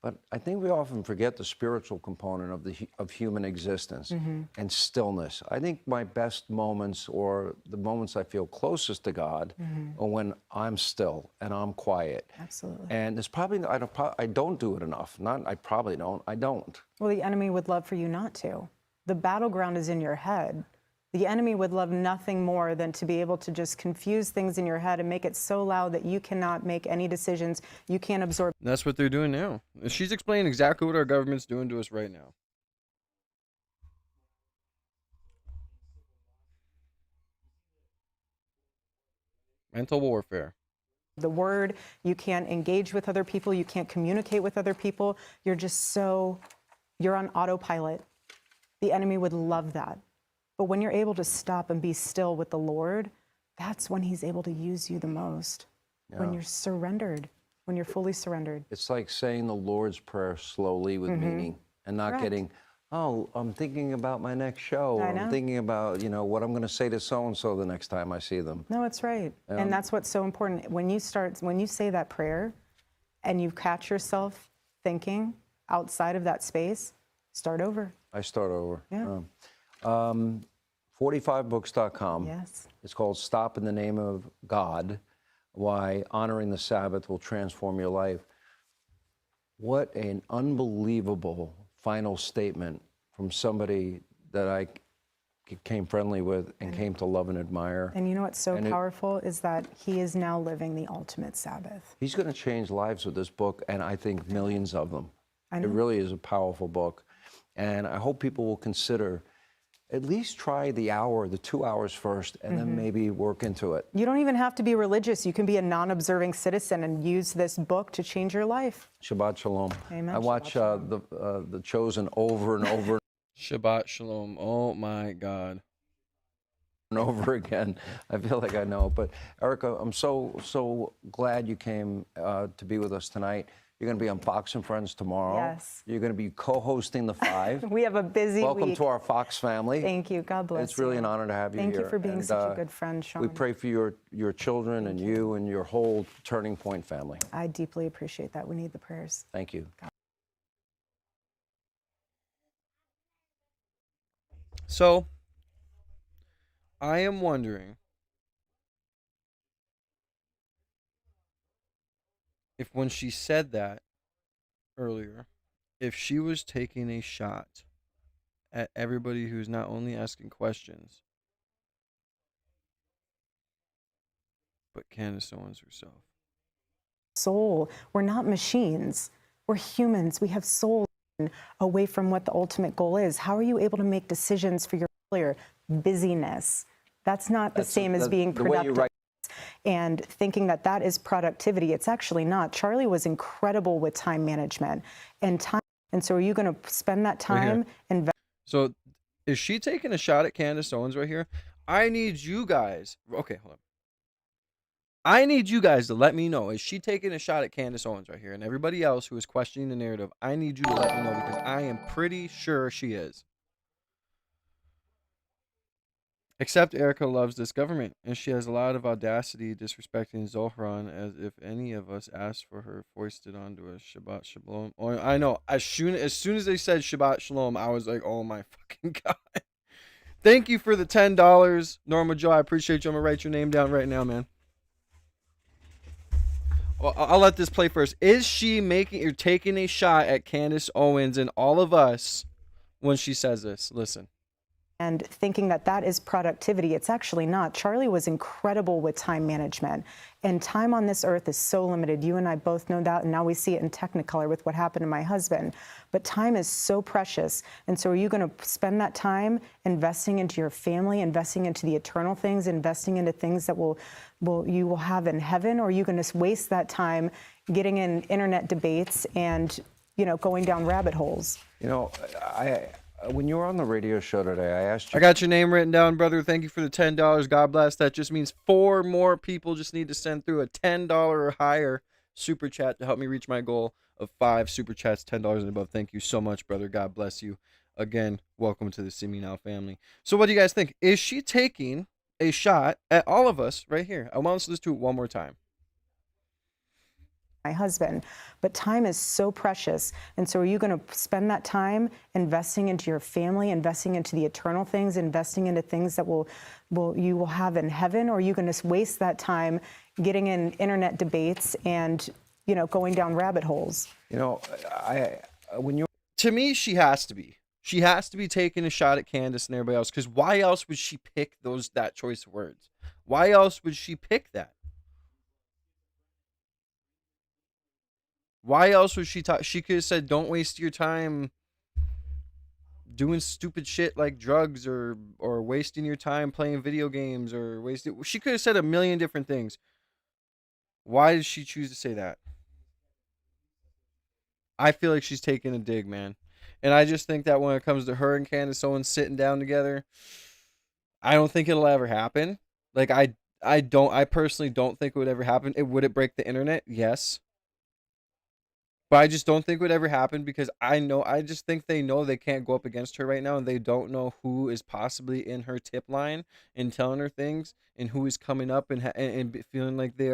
But I think we often forget the spiritual component of human existence and stillness. I think my best moments, or the moments I feel closest to God, are when I'm still and I'm quiet. Absolutely. And it's probably I don't do it enough. I probably don't. I don't. Well, the enemy would love for you not to. The battleground is in your head. The enemy would love nothing more than to be able to just confuse things in your head and make it so loud that you cannot make any decisions. You can't absorb. That's what they're doing now. She's explaining exactly what our government's doing to us right now. Mental warfare. The word, you can't engage with other people, you can't communicate with other people. You're on autopilot. The enemy would love that. But when you're able to stop and be still with the Lord, that's when he's able to use you the most. When you're surrendered, when you're fully surrendered. It's like saying the Lord's Prayer slowly with meaning and not Correct. getting, oh, I'm thinking about my next show. I Or know. I'm thinking about, what I'm going to say to so-and-so the next time I see them. No, it's right. And that's what's so important. When you say that prayer and you catch yourself thinking outside of that space, start over. I start over. Yeah. 45books.com. Yes. It's called Stop in the Name of God, Why Honoring the Sabbath Will Transform Your Life. What an unbelievable final statement from somebody that I became friendly with and came to love and admire. And you know what's so And powerful is that he is now living the ultimate Sabbath. He's going to change lives with this book, and I think millions of them. I It know. really is a powerful book. And I hope people will consider at least try the 2 hours first, and then maybe work into it. You don't even have to be religious. You can be a non-observing citizen and use this book to change your life. Shabbat Shalom. Amen. I watch the Chosen over and over. Shabbat Shalom. Oh my God. and over again. I feel like I know. But Erika, I'm so glad you came to be with us tonight. You're going to be on Fox and Friends tomorrow. Yes. You're going to be co-hosting The Five. We have a busy Welcome week. to our Fox family. Thank you. God bless you. It's really an honor to have you Thank here. you for being And, such a good friend, Sean. We pray for your children and you and your whole Turning Point family. I deeply appreciate that. We need the prayers. Thank you. So, I am wondering if when she said that earlier, if she was taking a shot at everybody who's not only asking questions, but Candace Owens herself. Soul. We're not machines. We're humans. We have souls away from what the ultimate goal is. How are you able to make decisions for your failure? Busyness. That's not the same as being productive. And thinking that that is productivity. It's actually not. Charlie was incredible with time management and time. And so are you going to spend that time and So is she taking a shot at Candace Owens right here? I need you guys. Okay, hold on. I need you guys to let me know. Is she taking a shot at Candace Owens right here? And everybody else who is questioning the narrative, I need you to let me know because I am pretty sure she is. Except Erika loves this government, and she has a lot of audacity disrespecting Zohran as if any of us asked for her foisted onto us. Shabbat Shalom. Oh, I know. As soon as they said Shabbat Shalom, I was like, oh my fucking God. Thank you for the $10. Norma Joe, I appreciate you. I'm going to write your name down right now, man. Well, I'll let this play first. Is she making or taking a shot at Candace Owens and all of us when she says this? Listen. and thinking that that is productivity. It's actually not. Charlie was incredible with time management, and time on this earth is so limited. You and I both know that, and now we see it in Technicolor with what happened to my husband. But time is so precious, and so are you going to spend that time investing into your family, investing into the eternal things, investing into things that you will have in heaven, or are you going to waste that time getting in internet debates and, you know, going down rabbit holes? You know, when you were on the radio show today, I asked you. I got your name written down, brother. Thank you for the $10. God bless. That just means 4 more people just need to send through a $10 or higher super chat to help me reach my goal of 5 super chats, $10 and above. Thank you so much, brother. God bless you. Again, welcome to the See Me Now family. So what do you guys think? Is she taking a shot at all of us right here? I want to listen to it one more time. My husband, but time is so precious, and so are you going to spend that time investing into your family, investing into the eternal things, investing into things that you will have in heaven, or are you going to waste that time getting in internet debates and, you know, going down rabbit holes? You know, to me, she has to be. She has to be taking a shot at Candace and everybody else, because why else would she pick that choice of words? Why else would she pick that? Why else would she talk? She could have said, don't waste your time doing stupid shit like drugs or wasting your time playing video games or wasting. She could have said a million different things. Why did she choose to say that? I feel like she's taking a dig, man. And I just think that when it comes to her and Candace Owens sitting down together, I don't think it'll ever happen. Like, I personally don't think it would ever happen. Would it break the internet? Yes. But I just don't think it would ever happen because I just think they know they can't go up against her right now, and they don't know who is possibly in her tip line and telling her things, and who is coming up and feeling like they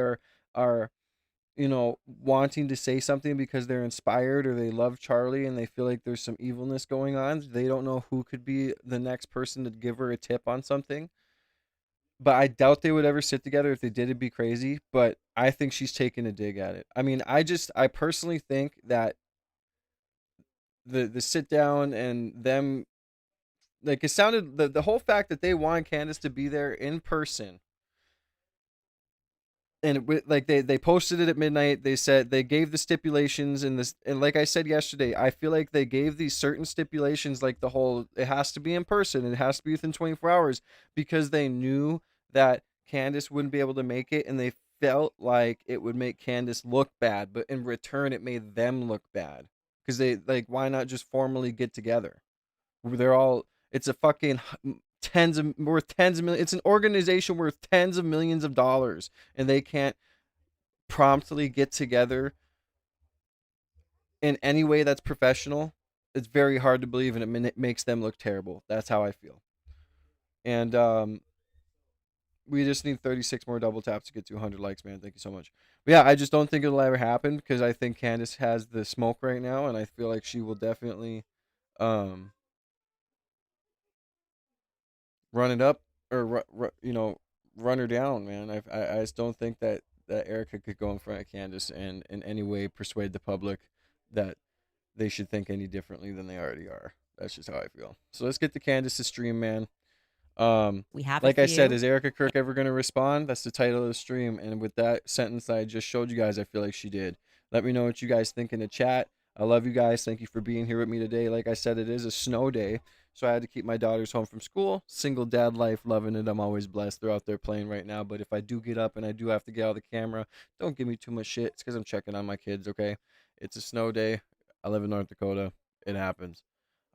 are, you know, wanting to say something because they're inspired or they love Charlie and they feel like there's some evilness going on. They don't know who could be the next person to give her a tip on something. But I doubt they would ever sit together. If they did, it'd be crazy. But I think she's taking a dig at it. I mean, I personally think that the sit down and them, like, it sounded, the whole fact that they wanted Candace to be there in person, and like they posted it at midnight. They said they gave the stipulations and like I said yesterday, I feel like they gave these certain stipulations, like the whole, it has to be in person, it has to be within 24 hours, because they knew that Candace wouldn't be able to make it, and they felt like it would make Candace look bad, but in return it made them look bad, because they, like, why not just formally get together? It's a fucking worth tens of millions. It's an organization worth tens of millions of dollars, and they can't promptly get together in any way that's professional. It's very hard to believe, and it makes them look terrible. That's how I feel. And we just need 36 more double taps to get to 100 likes, man. Thank you so much. But yeah, I just don't think it'll ever happen because I think Candace has the smoke right now, and I feel like she will definitely um, run it up or run her down, man. I just don't think that Erika could go in front of Candace and in any way persuade the public that they should think any differently than they already are. That's just how I feel. So let's get to Candace's stream, man. We have it Like for I said, you. is Erika Kirk ever going to respond? That's the title of the stream. And with that sentence that I just showed you guys, I feel like she did. Let me know what you guys think in the chat. I love you guys. Thank you for being here with me today. Like I said, it is a snow day, so I had to keep my daughters home from school. Single dad life, loving it. I'm always blessed. They're out there playing right now. But if I do get up and I do have to get out of the camera, don't give me too much shit. It's because I'm checking on my kids, okay? It's a snow day. I live in North Dakota. It happens.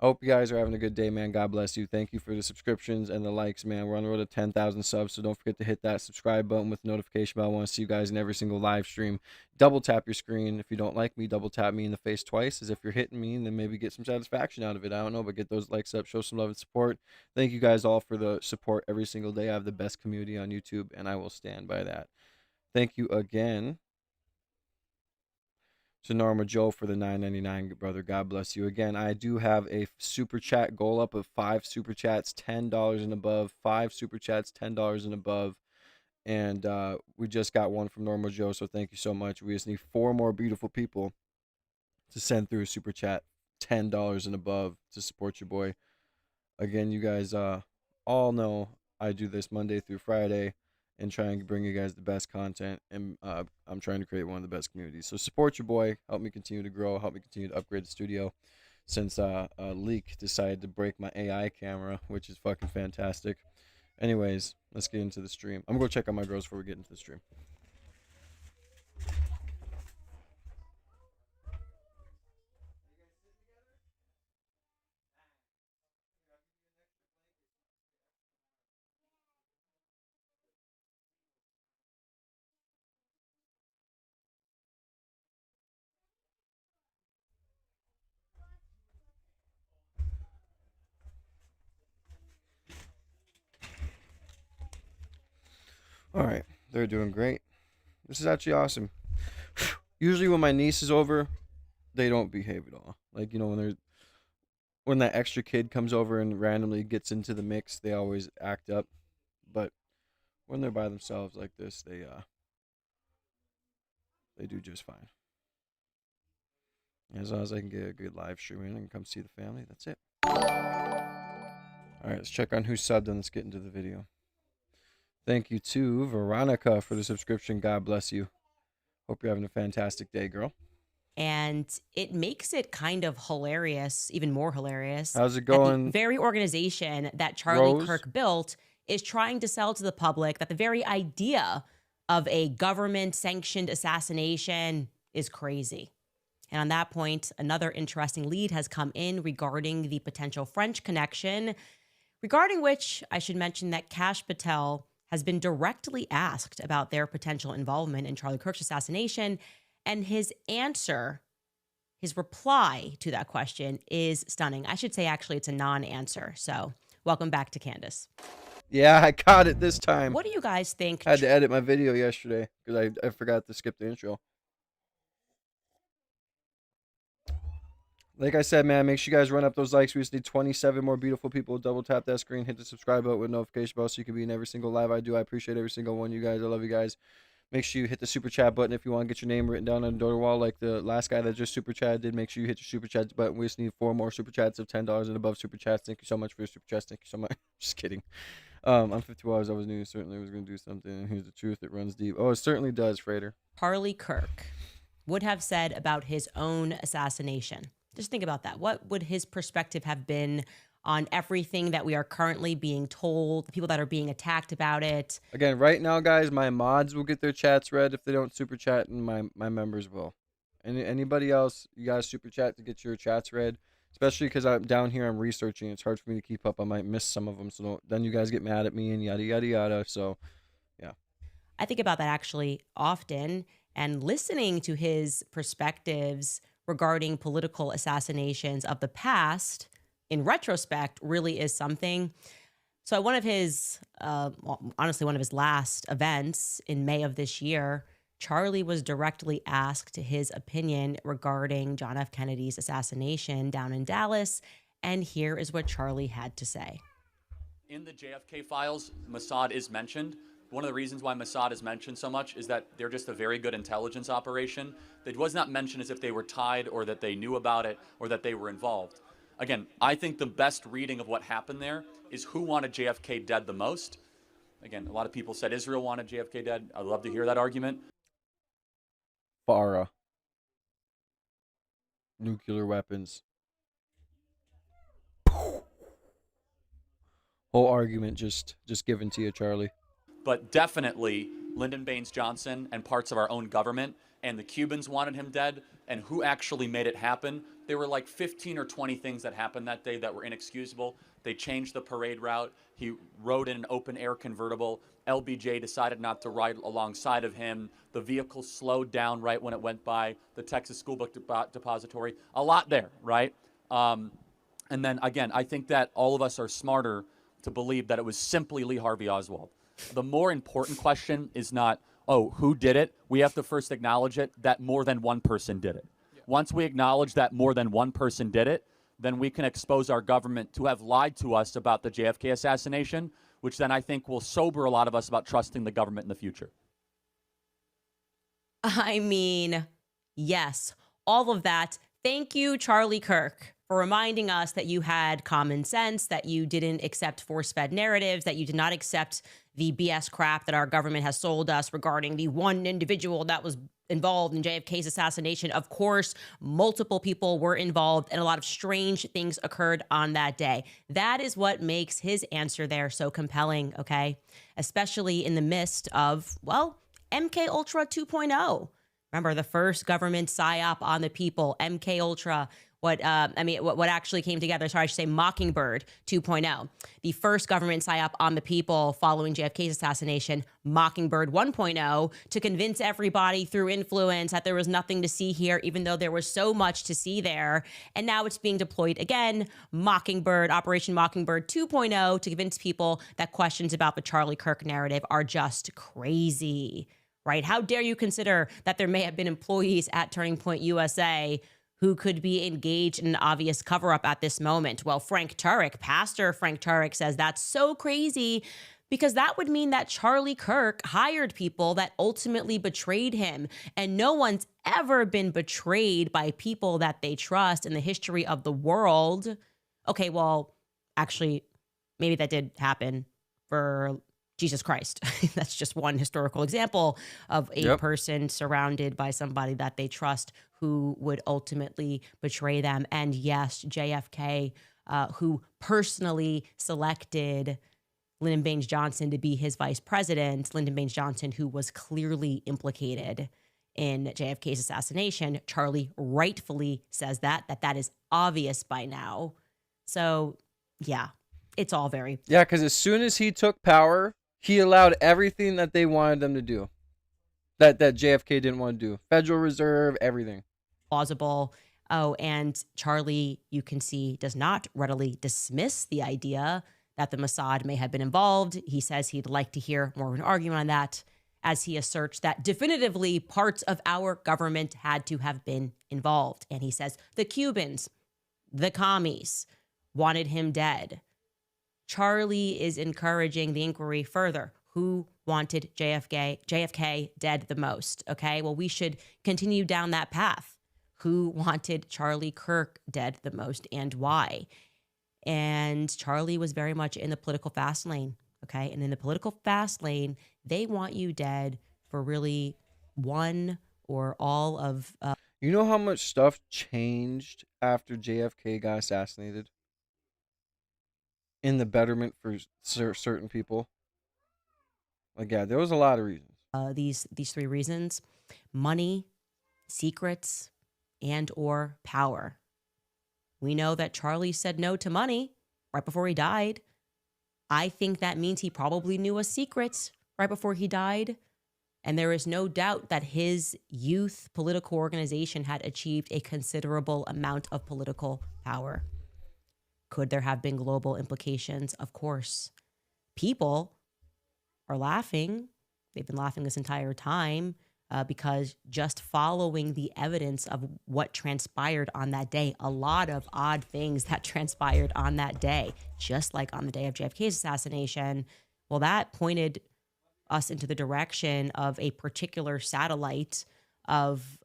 I hope you guys are having a good day, man. God bless you. Thank you for the subscriptions and the likes, man. We're on the road to 10,000 subs, so don't forget to hit that subscribe button with the notification bell. I want to see you guys in every single live stream. Double tap your screen. If you don't like me, double tap me in the face twice, as if you're hitting me, and then maybe get some satisfaction out of it. I don't know, but get those likes up. Show some love and support. Thank you guys all for the support every single day. I have the best community on YouTube, and I will stand by that. Thank you again to Norma Joe for the $9.99, brother. God bless you. Again, I do have a super chat goal up of 5 super chats, $10 and above. 5 super chats, $10 and above. And we just got one from Norma Joe, so thank you so much. We just need 4 more beautiful people to send through a super chat, $10 and above, to support your boy. Again, you guys all know I do this Monday through Friday and try and bring you guys the best content. And I'm trying to create one of the best communities. So support your boy. Help me continue to grow. Help me continue to upgrade the studio. Since a leak decided to break my AI camera, which is fucking fantastic. Anyways, let's get into the stream. I'm going to go check on my girls before we get into the stream. All right, they're doing great. This is actually awesome. Usually when my niece is over, they don't behave at all. Like, when that extra kid comes over and randomly gets into the mix, they always act up. But when they're by themselves like this, they do just fine. As long as I can get a good live stream in and come see the family, that's it. All right, let's check on who's subbed and let's get into the video. Thank you to Veronica for the subscription. God bless you. Hope you're having a fantastic day, girl. And it makes it kind of hilarious, even more hilarious. How's it That going, the very organization that Charlie Rose? Kirk built is trying to sell to the public that the very idea of a government sanctioned assassination is crazy. And on that point, another interesting lead has come in regarding the potential French connection, regarding which I should mention that Kash Patel has been directly asked about their potential involvement in Charlie Kirk's assassination. And his answer, his reply to that question is stunning. I should say, actually, it's a non-answer. So welcome back to Candace. Yeah, I got it this time. What do you guys think? I had to edit my video yesterday because I forgot to skip the intro. Like I said, man, make sure you guys run up those likes. We just need 27 more beautiful people. Double tap that screen, hit the subscribe button with notification bell so you can be in every single live I do. I appreciate every single one of you guys. I love you guys. Make sure you hit the super chat button if you want to get your name written down on the door wall like the last guy that just super chatted did. Make sure you hit your super chat button. We just need 4 more super chats of $10 and above super chats. Thank you so much for your super chats. Thank you so much. Just kidding. I'm 52 hours. I was new. Certainly was going to do something. And here's the truth. It runs deep. Oh, it certainly does, Frater. Charlie Kirk would have said about his own assassination. Just think about that. What would his perspective have been on everything that we are currently being told, the people that are being attacked about it? Again, right now, guys, my mods will get their chats read if they don't super chat, and my members will. Anybody else, you guys super chat to get your chats read. especially because I'm down here. I'm researching. It's hard for me to keep up. I might miss some of them. So then you guys get mad at me and yada yada yada. So yeah. I think about that actually often, and listening to his perspectives regarding political assassinations of the past in retrospect really is something. So at one of his, honestly, one of his last events in May of this year, Charlie was directly asked his opinion regarding John F. Kennedy's assassination down in Dallas. And here is what Charlie had to say. In the JFK files, Mossad is mentioned. One of the reasons why Mossad is mentioned so much is that they're just a very good intelligence operation. It was not mentioned as if they were tied or that they knew about it or that they were involved. Again, I think the best reading of what happened there is who wanted JFK dead the most. Again, a lot of people said Israel wanted JFK dead. I'd love to hear that argument. Farah. Nuclear weapons. Whole argument just given to you, Charlie. But definitely Lyndon Baines Johnson and parts of our own government and the Cubans wanted him dead. And who actually made it happen? There were like 15 or 20 things that happened that day that were inexcusable. They changed the parade route. He rode in an open air convertible. LBJ decided not to ride alongside of him. The vehicle slowed down right when it went by the Texas School Book Depository. A lot there, right? And then again, I think that all of us are smarter to believe that it was simply Lee Harvey Oswald. The more important question is not, oh, who did it? We have to first acknowledge it that more than one person did it. Once we acknowledge that more than one person did it, then we can expose our government to have lied to us about the JFK assassination, which then I think will sober a lot of us about trusting the government in the future. I mean, yes, all of that. Thank you, Charlie Kirk, for reminding us that you had common sense, that you didn't accept force-fed narratives, that you did not accept the BS crap that our government has sold us regarding the one individual that was involved in JFK's assassination. Of course, multiple people were involved and a lot of strange things occurred on that day. That is what makes his answer there so compelling, okay? Especially in the midst of, well, MK Ultra 2.0. Remember the first government psyop on the people, MK Ultra. What actually came together, sorry, I should say Mockingbird 2.0. The first government psyop on the people following JFK's assassination, Mockingbird 1.0, to convince everybody through influence that there was nothing to see here, even though there was so much to see there. And now it's being deployed again, Mockingbird, Operation Mockingbird 2.0, to convince people that questions about the Charlie Kirk narrative are just crazy, right? How dare you consider that there may have been employees at Turning Point USA who could be engaged in an obvious cover-up at this moment? Well, Pastor Frank Turek says that's so crazy because that would mean that Charlie Kirk hired people that ultimately betrayed him. And no one's ever been betrayed by people that they trust in the history of the world. Okay, well, actually, maybe that did happen for Jesus Christ. That's just one historical example of a person surrounded by somebody that they trust who would ultimately betray them. And yes, JFK, who personally selected Lyndon Baines Johnson to be his vice president, Lyndon Baines Johnson, who was clearly implicated in JFK's assassination. Charlie rightfully says that is obvious by now. So yeah, it's all very... Yeah, because as soon as he took power, he allowed everything that they wanted them to do, that JFK didn't want to do. Federal Reserve, everything. Plausible. Oh, and Charlie, you can see, does not readily dismiss the idea that the Mossad may have been involved. He says he'd like to hear more of an argument on that, as he asserts that definitively parts of our government had to have been involved. And he says the Cubans, the commies, wanted him dead. Charlie is encouraging the inquiry further. Who wanted JFK dead the most? Okay, well, we should continue down that path. Who wanted Charlie Kirk dead the most and why? And Charlie was very much in the political fast lane. Okay, and in the political fast lane, they want you dead for really one or all of... You know how much stuff changed after JFK got assassinated? In the betterment for certain people. Like, yeah, there was a lot of reasons. These three reasons: money, secrets, and or power. We know that Charlie said no to money right before he died. I think that means he probably knew a secret right before he died. And there is no doubt that his youth political organization had achieved a considerable amount of political power. Could there have been global implications? Of course. People are laughing. They've been laughing this entire time because just following the evidence of what transpired on that day, a lot of odd things that transpired on that day, just like on the day of JFK's assassination, well, that pointed us into the direction of a particular satellite of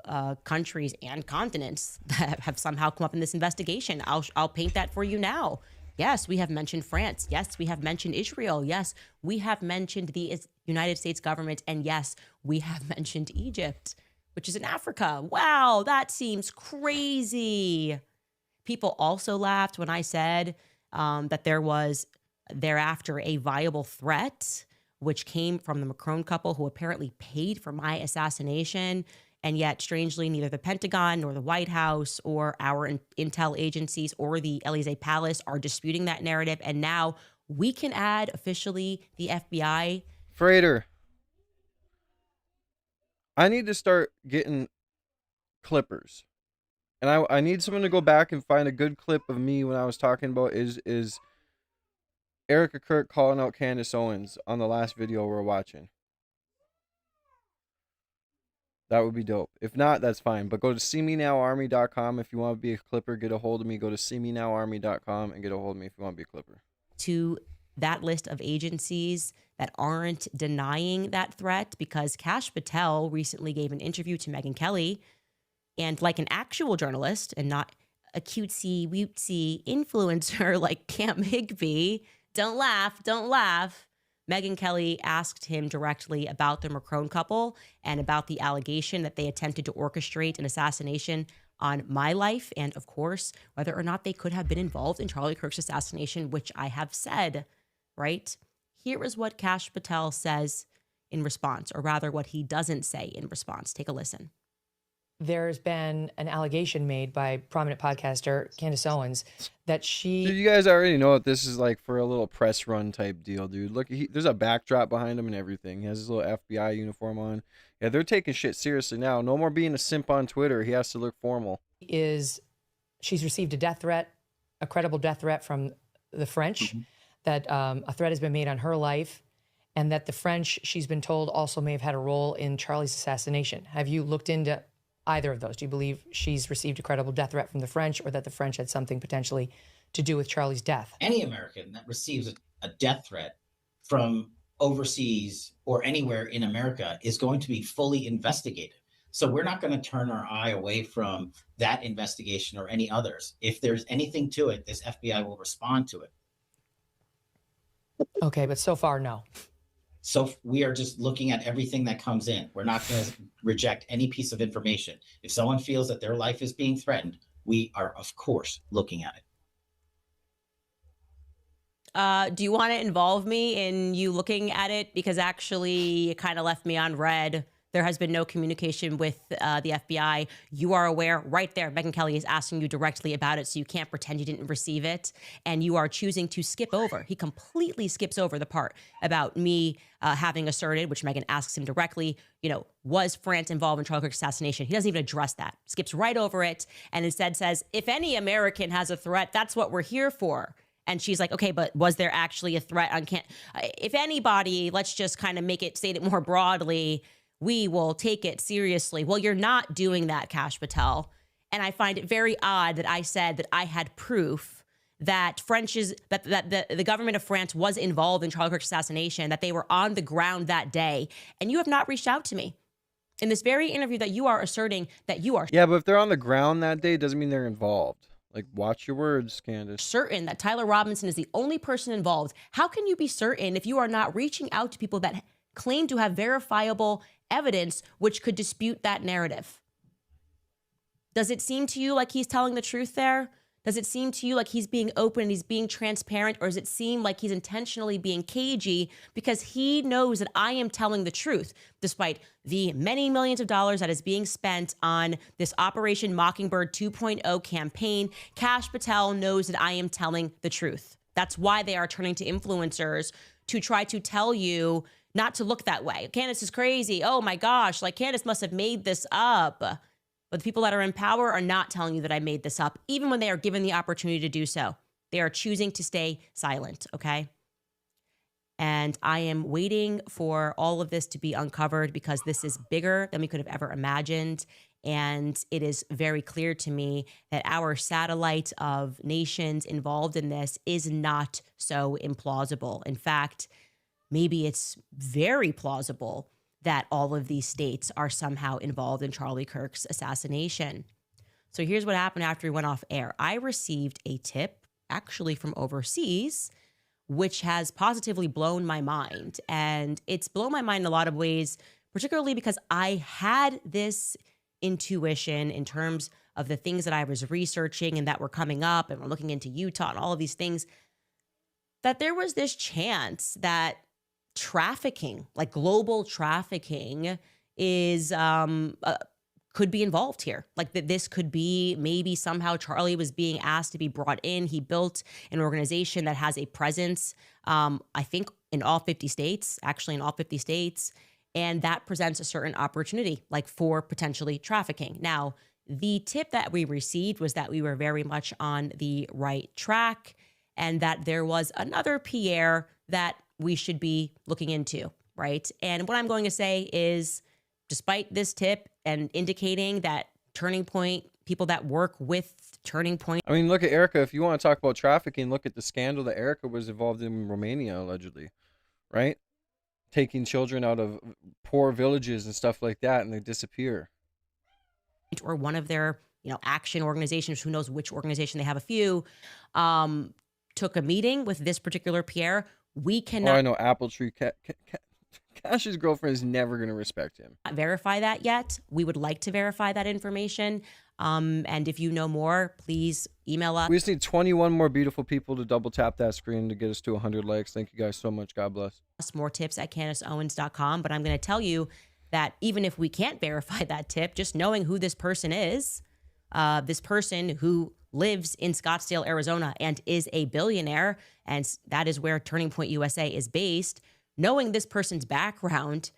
countries and continents that have somehow come up in this investigation. I'll paint that for you now. Yes, we have mentioned France. Yes, we have mentioned Israel. Yes, we have mentioned the United States government. And yes, we have mentioned Egypt, which is in Africa. Wow, that seems crazy. People also laughed when I said that there was thereafter a viable threat, which came from the Macron couple who apparently paid for my assassination. And yet, strangely, neither the Pentagon nor the White House or our intel agencies or the Élysée Palace are disputing that narrative. And now we can add officially the FBI. Freighter, I need to start getting clippers. And I need someone to go back and find a good clip of me when I was talking about is Erika Kirk calling out Candace Owens on the last video we're watching. That would be dope. If not, that's fine. But go to seemenowarmy.com if you want to be a clipper, get a hold of me. Go to seemenowarmy.com and get a hold of me if you want to be a clipper. To that list of agencies that aren't denying that threat, because Kash Patel recently gave an interview to Megyn Kelly, and like an actual journalist and not a cutesy, weepsy influencer like Cam Higby, don't laugh, Megyn Kelly asked him directly about the Macron couple and about the allegation that they attempted to orchestrate an assassination on my life, and of course, whether or not they could have been involved in Charlie Kirk's assassination, which I have said, right? Here is what Kash Patel says in response, or rather what he doesn't say in response. Take a listen. There's been an allegation made by prominent podcaster Candace Owens that she... Dude, you guys already know what this is like for a little press run type deal, dude. Look, there's a backdrop behind him and everything. He has his little FBI uniform on. Yeah, they're taking shit seriously now. No more being a simp on Twitter. He has to look formal. She's received a death threat, a credible death threat from the French, that a threat has been made on her life, and that the French, she's been told, also may have had a role in Charlie's assassination. Have you looked into either of those? Do you believe she's received a credible death threat from the French, or that the French had something potentially to do with Charlie's death? Any American that receives a death threat from overseas or anywhere in America is going to be fully investigated. So we're not going to turn our eye away from that investigation or any others. If there's anything to it, this FBI will respond to it. Okay, but so far, no. So we are just looking at everything that comes in. We're not going to reject any piece of information. If someone feels that their life is being threatened, we are, of course, looking at it. Do you want to involve me in you looking at it? Because actually, it kind of left me on red. There has been no communication with the FBI. You are aware right there. Megyn Kelly is asking you directly about it, so you can't pretend you didn't receive it. And you are choosing to skip over. He completely skips over the part about me having asserted, which Megyn asks him directly, was France involved in Charlie Kirk's assassination? He doesn't even address that. Skips right over it and instead says, if any American has a threat, that's what we're here for. And she's like, okay, but was there actually a threat on if anybody, let's just kind of state it more broadly, we will take it seriously. Well, you're not doing that, Kash Patel. And I find it very odd that I said that I had proof that the government of France was involved in Charlie Kirk's assassination, that they were on the ground that day. And you have not reached out to me in this very interview that you are asserting that you are. Yeah, but if they're on the ground that day, it doesn't mean they're involved. Like, watch your words, Candace. Certain that Tyler Robinson is the only person involved. How can you be certain if you are not reaching out to people that claim to have verifiable evidence which could dispute that narrative? Does it seem to you like he's telling the truth there? Does it seem to you like he's being open, he's being transparent, or does it seem like he's intentionally being cagey because he knows that I am telling the truth, despite the many millions of dollars that is being spent on this Operation Mockingbird 2.0 campaign? Kash Patel knows that I am telling the truth. That's why they are turning to influencers to try to tell you not to look that way. Candace is crazy. Oh my gosh, like Candace must have made this up. But the people that are in power are not telling you that I made this up, even when they are given the opportunity to do so. They are choosing to stay silent, okay? And I am waiting for all of this to be uncovered because this is bigger than we could have ever imagined. And it is very clear to me that our satellite of nations involved in this is not so implausible. In fact, maybe it's very plausible that all of these states are somehow involved in Charlie Kirk's assassination. So here's what happened after he went off air. I received a tip, actually from overseas, which has positively blown my mind. And it's blown my mind in a lot of ways, particularly because I had this intuition in terms of the things that I was researching and that were coming up, and we're looking into Utah and all of these things, that there was this chance that trafficking, like global trafficking, is could be involved here. Like that this could be maybe somehow Charlie was being asked to be brought in. He built an organization that has a presence, I think, in all 50 states, actually in all 50 states. And that presents a certain opportunity, like for potentially trafficking. Now, the tip that we received was that we were very much on the right track and that there was another Pierre that we should be looking into, right? And what I'm going to say is, despite this tip and indicating that Turning Point, people that work with Turning Point. I mean, look at Erika. If you want to talk about trafficking, look at the scandal that Erika was involved in Romania, allegedly, right? Taking children out of poor villages and stuff like that, and they disappear. Or one of their, action organizations, who knows which organization, they have a few, took a meeting with this particular Pierre. We cannot. Oh, I know. Apple Tree. Cash's girlfriend is never going to respect him. Verify that yet. We would like to verify that information. And if you know more, please email us. We just need 21 more beautiful people to double tap that screen to get us to 100 likes. Thank you guys so much. God bless. More tips at CandaceOwens.com. But I'm going to tell you that even if we can't verify that tip, just knowing who this person is, this person who lives in Scottsdale, Arizona, and is a billionaire, and that is where Turning Point USA is based, knowing this person's background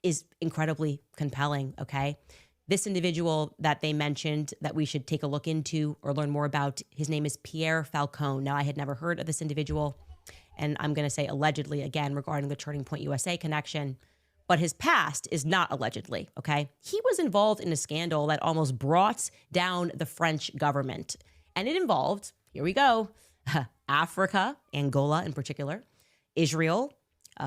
is incredibly compelling, okay? This individual that they mentioned that we should take a look into or learn more about, his name is Pierre Falcone. Now, I had never heard of this individual, and I'm going to say allegedly again regarding the Turning Point USA connection, but his past is not allegedly, okay? He was involved in a scandal that almost brought down the French government, and it involved, here we go, Africa, Angola in particular, Israel,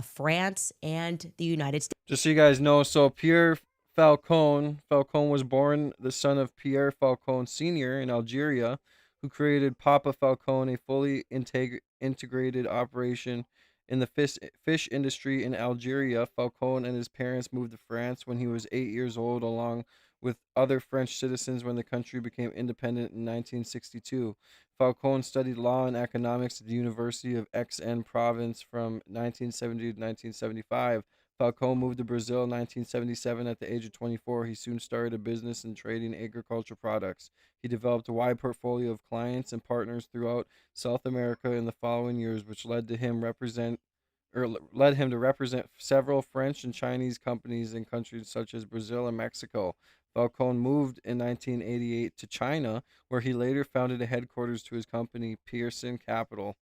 France, and the United States. Just so you guys know, so Pierre Falcone was born the son of Pierre Falcone Sr. in Algeria, who created Papa Falcone, a fully integrated operation in the fish industry in Algeria. Falcone and his parents moved to France when he was 8 years old, along with other French citizens when the country became independent in 1962. Falcone studied law and economics at the University of Aix-en-Provence from 1970 to 1975. Falcone moved to Brazil in 1977 at the age of 24. He soon started a business in trading agricultural products. He developed a wide portfolio of clients and partners throughout South America in the following years, which led to him to represent several French and Chinese companies in countries such as Brazil and Mexico. Falcone moved in 1988 to China, where he later founded a headquarters to his company, Pearson Capital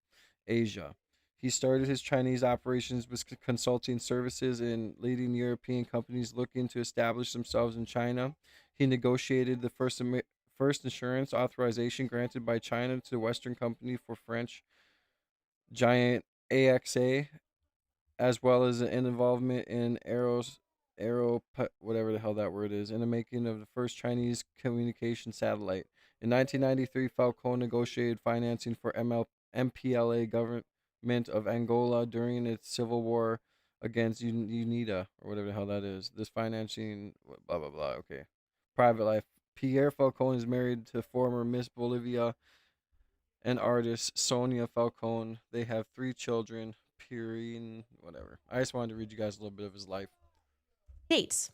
Asia. He started his Chinese operations with consulting services in leading European companies looking to establish themselves in China. He negotiated the first insurance authorization granted by China to the Western company for French giant AXA, as well as an involvement in whatever the hell that word is, in the making of the first Chinese communication satellite. In 1993, Falcone negotiated financing for MPLA government of Angola during its civil war against UNITA, or whatever the hell that is. This financing, blah, blah, blah. Okay. Private life. Pierre Falcone is married to former Miss Bolivia and artist Sonia Falcone. They have 3 children, Pirine, whatever. I just wanted to read you guys a little bit of his life. States.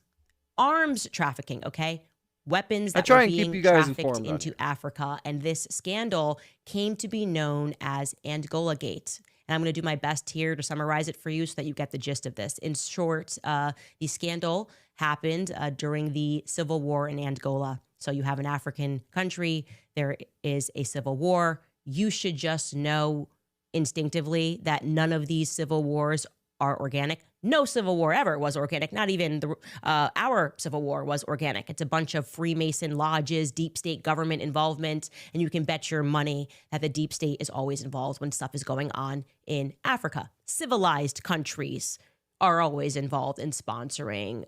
Arms trafficking, okay? Weapons I that try were and keep being you guys trafficked informed on into here. Africa. And this scandal came to be known as Angola Gate. And I'm going to do my best here to summarize it for you so that you get the gist of this. In short, the scandal happened during the civil war in Angola. So you have an African country, there is a civil war. You should just know instinctively that none of these civil wars are organic. No civil war ever was organic. Not even our civil war was organic. It's a bunch of Freemason lodges, deep state government involvement, and you can bet your money that the deep state is always involved when stuff is going on in Africa. Civilized countries are always involved in sponsoring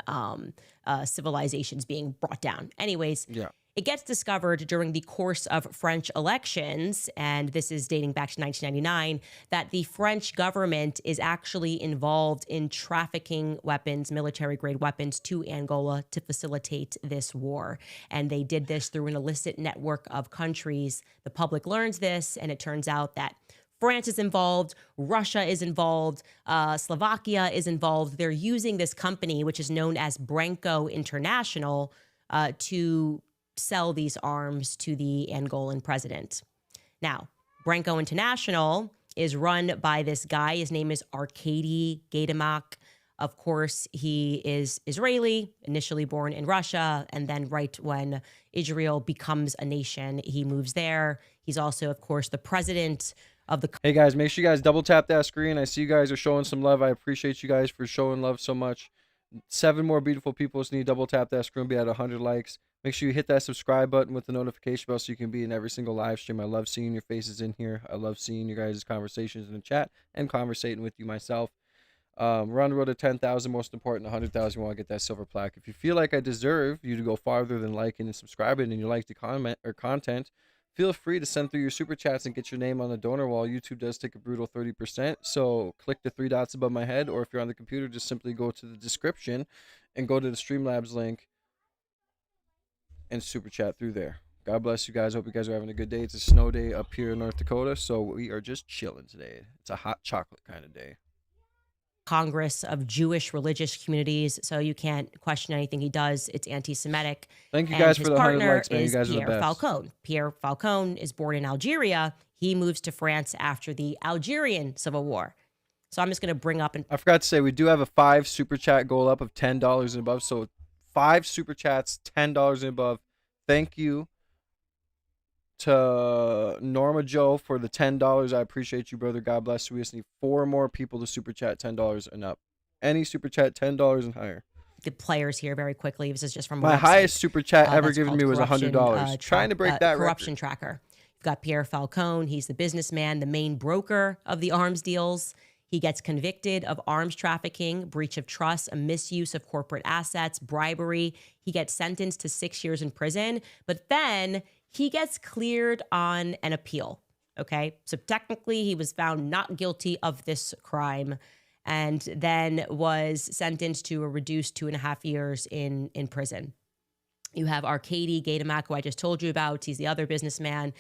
civilizations being brought down. Anyways, Yeah. it gets discovered during the course of French elections, and this is dating back to 1999, that the French government is actually involved in trafficking weapons, military-grade weapons, to Angola to facilitate this war. And they did this through an illicit network of countries. The public learns this, and it turns out that France is involved, Russia is involved, Slovakia is involved. They're using this company, which is known as Branco International, to sell these arms to the Angolan president. Now, Branco International is run by this guy. His name is Arkady Gaidamak. Of course, he is Israeli, initially born in Russia, and then right when Israel becomes a nation, he moves there. He's also, of course, the president of the... Hey guys, make sure you guys double tap that screen. I see you guys are showing some love. I appreciate you guys for showing love so much. 7 more beautiful people just need to double tap that screen. Be at 100 likes. Make sure you hit that subscribe button with the notification bell so you can be in every single live stream. I love seeing your faces in here. I love seeing you guys' conversations in the chat and conversating with you myself. We're on the road to 10,000. Most important, 100,000. We want to get that silver plaque. If you feel like I deserve you to go farther than liking and subscribing, and you like the comment or content, feel free to send through your super chats and get your name on the donor wall. YouTube does take a brutal 30%, so click the 3 dots above my head, or if you're on the computer, just simply go to the description and go to the Streamlabs link and super chat through there. God bless you guys. Hope you guys are having a good day. It's a snow day up here in North Dakota, so we are just chilling today. It's a hot chocolate kind of day. Congress of Jewish religious communities, so you can't question anything he does. It's anti-Semitic. Thank you And guys his for the 100 partner likes, man. You is guys are the Pierre best. Falcone. Pierre Falcone is born in Algeria. He moves to France after the Algerian Civil War. So I'm just going to bring up... I forgot to say, we do have a 5 super chat goal up of $10 and above, so 5 super chats, $10 and above. Thank you to Norma Joe for the $10. I appreciate you, brother. God bless you. We just need 4 more people to super chat $10 and up. Any super chat $10 and higher. The players here very quickly. This is just from my website. highest super chat ever that's given called me was $100. Trying to break that corruption record. tracker. You've got Pierre Falcone. He's the businessman, the main broker of the arms deals. He gets convicted of arms trafficking, breach of trust, a misuse of corporate assets, bribery. He gets sentenced to 6 years in prison, but then he gets cleared on an appeal. Okay, so technically he was found not guilty of this crime, and then was sentenced to a reduced 2.5 years in prison. You have Arkady Gaidamak, who I just told you about. He's the other businessman,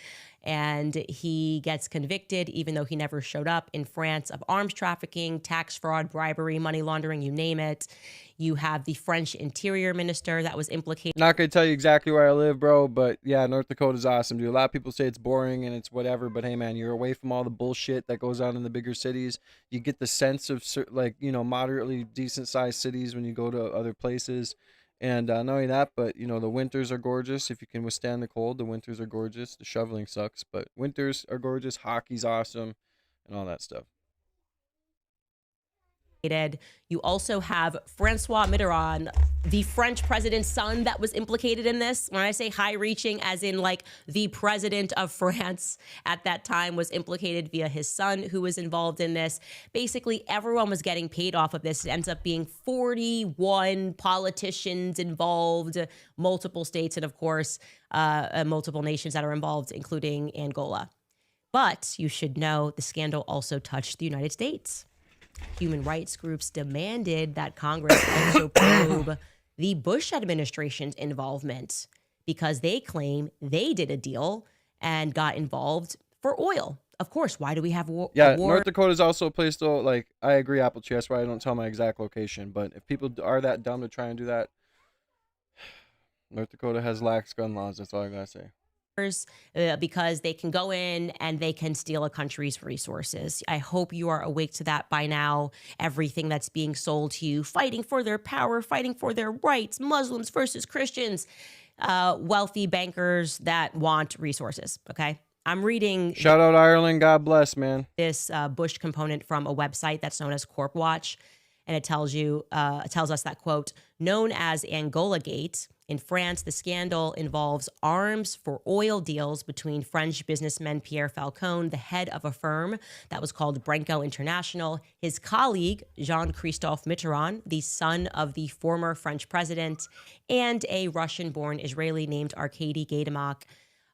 and he gets convicted, even though he never showed up, in France, of arms trafficking, tax fraud, bribery, money laundering, you name it. You have the French interior minister that was implicated. Not going to tell you exactly where I live, bro, but yeah, North Dakota's awesome, dude. A lot of people say it's boring and it's whatever, but hey, man, you're away from all the bullshit that goes on in the bigger cities. You get the sense of, like, you know, moderately decent-sized cities when you go to other places. And not only that, but, you know, the winters are gorgeous. If you can withstand the cold, the winters are gorgeous. The shoveling sucks, but winters are gorgeous. Hockey's awesome and all that stuff. You also have Francois Mitterrand, the French president's son, that was implicated in this. When I say high-reaching, as in like the president of France at that time was implicated via his son, who was involved in this. Basically, everyone was getting paid off of this. It ends up being 41 politicians involved, multiple states, and of course, multiple nations that are involved, including Angola. But you should know the scandal also touched the United States. Human rights groups demanded that Congress also probe the Bush administration's involvement, because they claim they did a deal and got involved for oil. Of course, why do we have a Yeah, war? North Dakota is also a place to, like, I agree, Apple Tree. That's why I don't tell my exact location. But if people are that dumb to try and do that, North Dakota has lax gun laws. That's all I gotta say. Because they can go in and they can steal a country's resources. I hope you are awake to that by now. Everything that's being sold to you, fighting for their power, fighting for their rights, Muslims versus Christians, wealthy bankers that want resources. Okay. I'm reading Shout out Ireland. God bless, man. this Bush component from a website that's known as Corp Watch, and it tells us that, quote, known as Angola Gate. In France, the scandal involves arms for oil deals between French businessman Pierre Falcone, the head of a firm that was called Branco International, his colleague Jean-Christophe Mitterrand, the son of the former French president, and a Russian-born Israeli named Arkady Gaidamak.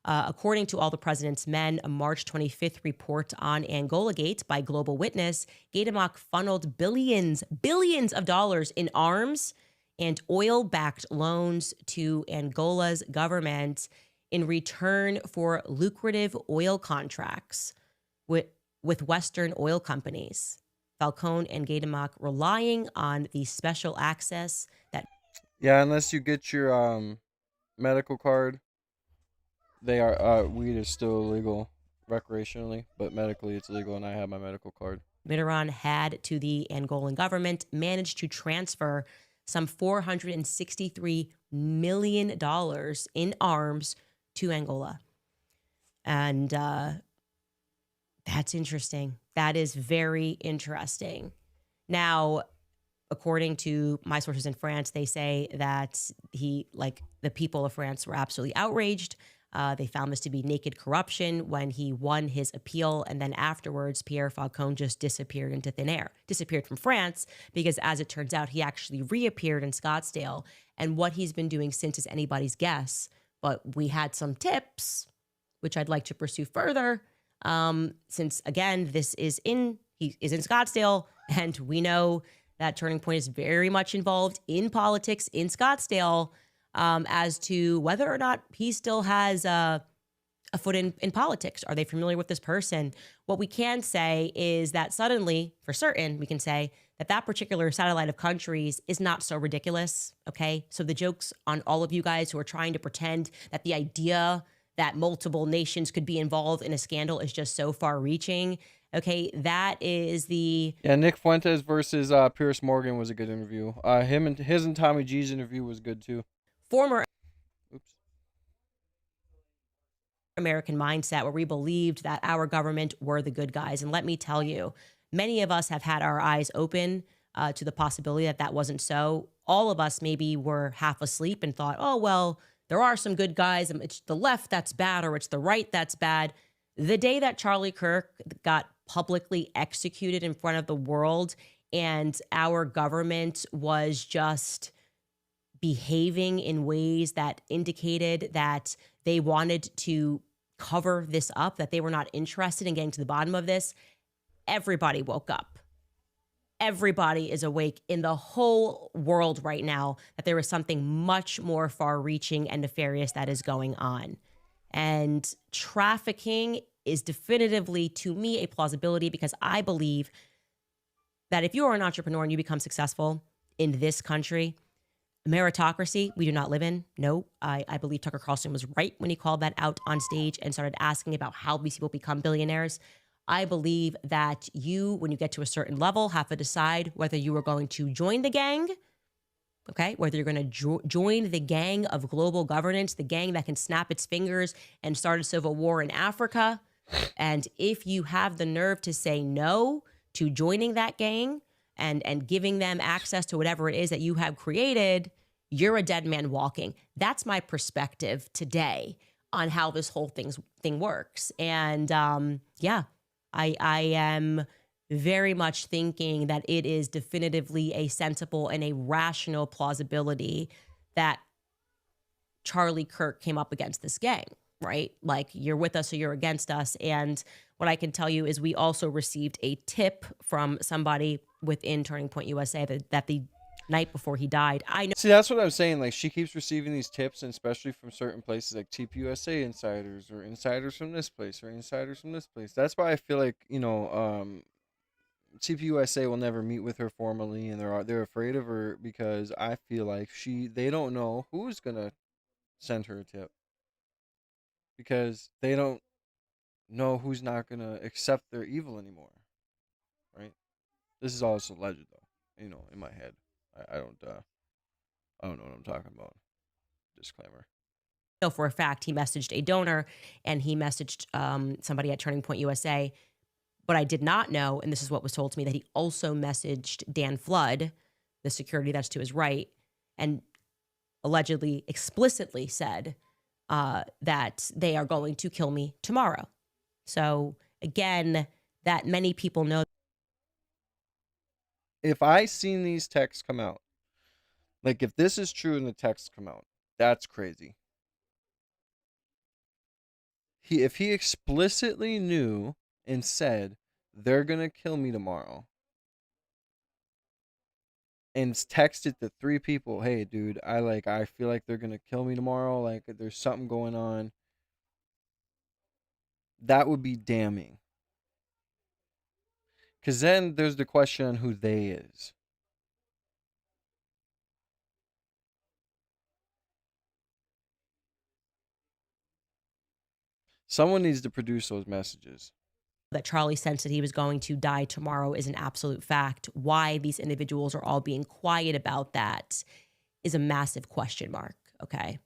According to All the President's Men, a March 25th report on Angola Gate by Global Witness, Gaidamak funneled billions of dollars in arms and oil-backed loans to Angola's government in return for lucrative oil contracts with Western oil companies. Falcone and Gaidamak relying on the special access that... Yeah, unless you get your medical card, they are weed is still illegal recreationally, but medically it's legal, and I have my medical card. Mitterrand had to the Angolan government, managed to transfer some $463 million in arms to Angola. And that's interesting. That is very interesting. Now, according to my sources in France, they say that the people of France were absolutely outraged. They found this to be naked corruption when he won his appeal. And then afterwards, Pierre Falcone just disappeared into thin air, disappeared from France, because as it turns out, he actually reappeared in Scottsdale. And what he's been doing since is anybody's guess. But we had some tips, which I'd like to pursue further. Since, again, he is in Scottsdale, and we know that Turning Point is very much involved in politics in Scottsdale. As to whether or not he still has a foot in politics. Are they familiar with this person? What we can say is that suddenly, for certain, we can say that particular satellite of countries is not so ridiculous, okay? So the joke's on all of you guys who are trying to pretend that the idea that multiple nations could be involved in a scandal is just so far-reaching. Okay, that is the... Yeah, Nick Fuentes versus Pierce Morgan was a good interview. His and Tommy G's interview was good, too. Former American mindset where we believed that our government were the good guys. And let me tell you, many of us have had our eyes open to the possibility that that wasn't so. All of us maybe were half asleep and thought, oh, well, there are some good guys. It's the left that's bad, or it's the right that's bad. The day that Charlie Kirk got publicly executed in front of the world and our government was just behaving in ways that indicated that they wanted to cover this up, that they were not interested in getting to the bottom of this, everybody woke up. Everybody is awake in the whole world right now that there is something much more far-reaching and nefarious that is going on. And trafficking is definitively, to me, a plausibility, because I believe that if you are an entrepreneur and you become successful in this country, meritocracy, we do not live in. No, I believe Tucker Carlson was right when he called that out on stage and started asking about how these people become billionaires. I believe that you, when you get to a certain level, have to decide whether you are going to join the gang, okay, whether you're going to join the gang of global governance, the gang that can snap its fingers and start a civil war in Africa. And if you have the nerve to say no to joining that gang, and giving them access to whatever it is that you have created, you're a dead man walking. That's my perspective today on how this whole thing works. And I am very much thinking that it is definitively a sensible and a rational plausibility that Charlie Kirk came up against this gang, right? Like, you're with us or you're against us. And what I can tell you is we also received a tip from somebody within Turning Point USA that the night before he died. I know See, that's what I'm saying. Like, she keeps receiving these tips, and especially from certain places like TPUSA insiders or insiders from this place or insiders from this place. That's why I feel like, TPUSA will never meet with her formally, and they're afraid of her because I feel like they don't know who's gonna send her a tip because they don't know who's not gonna accept their evil anymore, right? This is all just alleged, though. In my head, I don't know what I'm talking about. Disclaimer. for a fact he messaged a donor and he messaged somebody at Turning Point USA. But I did not know, and this is what was told to me, that he also messaged Dan Flood, the security that's to his right, and allegedly explicitly said that they are going to kill me tomorrow. So again, that many people know. If I seen these texts come out, like if this is true and the texts come out, that's crazy. If he explicitly knew and said they're gonna kill me tomorrow, and texted the 3 people, hey dude, I feel like they're gonna kill me tomorrow, like there's something going on, that would be damning. Because then there's the question on who they is. Someone needs to produce those messages. That Charlie sensed that he was going to die tomorrow is an absolute fact. Why these individuals are all being quiet about that is a massive question mark, okay?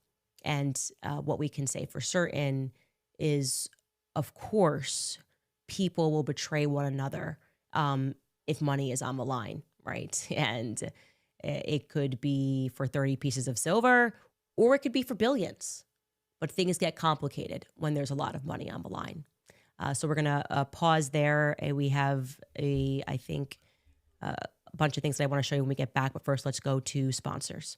And what we can say for certain is, of course, people will betray one another if money is on the line, right? And it could be for 30 pieces of silver, or it could be for billions. But things get complicated when there's a lot of money on the line. So we're going to pause there. We have a bunch of things that I want to show you when we get back. But first, let's go to sponsors.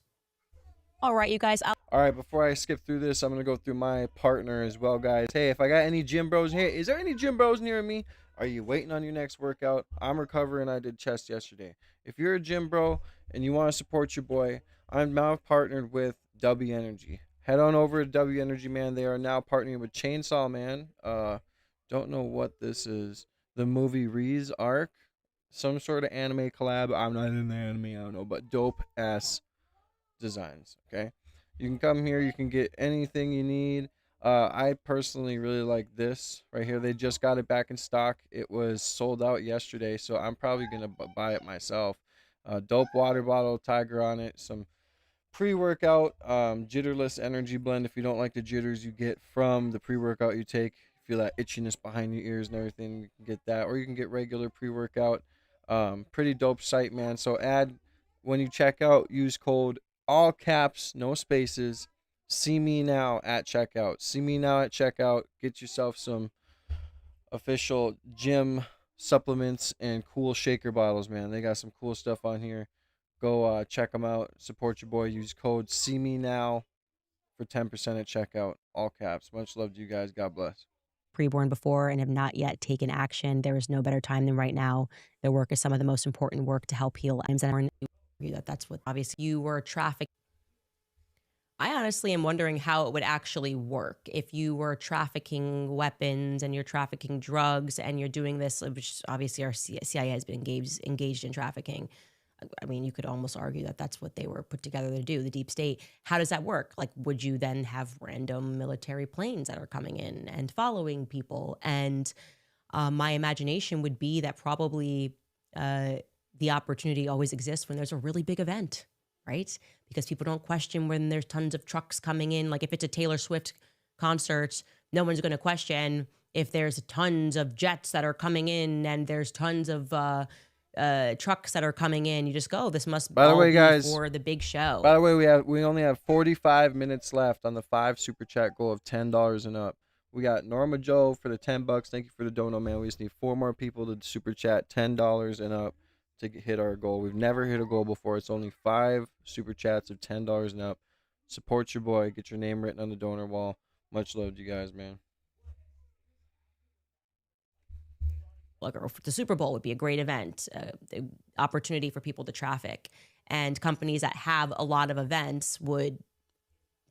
All right, you guys. All right, before I skip through this, I'm going to go through my partner as well, guys. Hey, if I got any gym bros here, is there any gym bros near me? Are you waiting on your next workout? I'm recovering. I did chest yesterday. If you're a gym bro and you want to support your boy, I'm now partnered with W Energy. Head on over to W Energy, man. They are now partnering with Chainsaw Man. Don't know what this is. The movie Ree's Arc. Some sort of anime collab. I'm not in the anime, I don't know, but dope ass designs. Okay, you can come here, you can get anything you need. I personally really like this right here. They just got it back in stock. It was sold out yesterday, so I'm probably gonna buy it myself. Dope water bottle, tiger on it, some pre-workout jitterless energy blend. If you don't like the jitters you get from the pre-workout you take, feel that itchiness behind your ears and everything, you can get that, or you can get regular pre-workout. Pretty dope site, man. So when you check out, use code all caps, no spaces, see me now at checkout. See me now at checkout. Get yourself some official gym supplements and cool shaker bottles, man. They got some cool stuff on here. Go check them out. Support your boy. Use code see me now for 10% at checkout. All caps. Much love to you guys. God bless. Preborn before and have not yet taken action, there is no better time than right now. Their work is some of the most important work to help heal lives. And that's what obviously you were trafficked. I honestly am wondering how it would actually work if you were trafficking weapons and you're trafficking drugs and you're doing this, which obviously our CIA has been engaged in trafficking. I mean, you could almost argue that that's what they were put together to do, the deep state. How does that work? Like, would you then have random military planes that are coming in and following people? And my imagination would be that probably the opportunity always exists when there's a really big event, right? Because people don't question when there's tons of trucks coming in. Like if it's a Taylor Swift concert, no one's going to question if there's tons of jets that are coming in and there's tons of trucks that are coming in. You just go, this must By the way, be guys, for the big show. By the way, we only have 45 minutes left on the 5 super chat goal of $10 and up. We got Norma Joe for the $10. Thank you for the dono, man. We just need 4 more people to super chat $10 and up to hit our goal. We've never hit a goal before. It's only 5 super chats of $10 and up. Support your boy. Get your name written on the donor wall. Much love to you guys, man. Look, the Super Bowl would be a great event. opportunity for people to traffic. And companies that have a lot of events would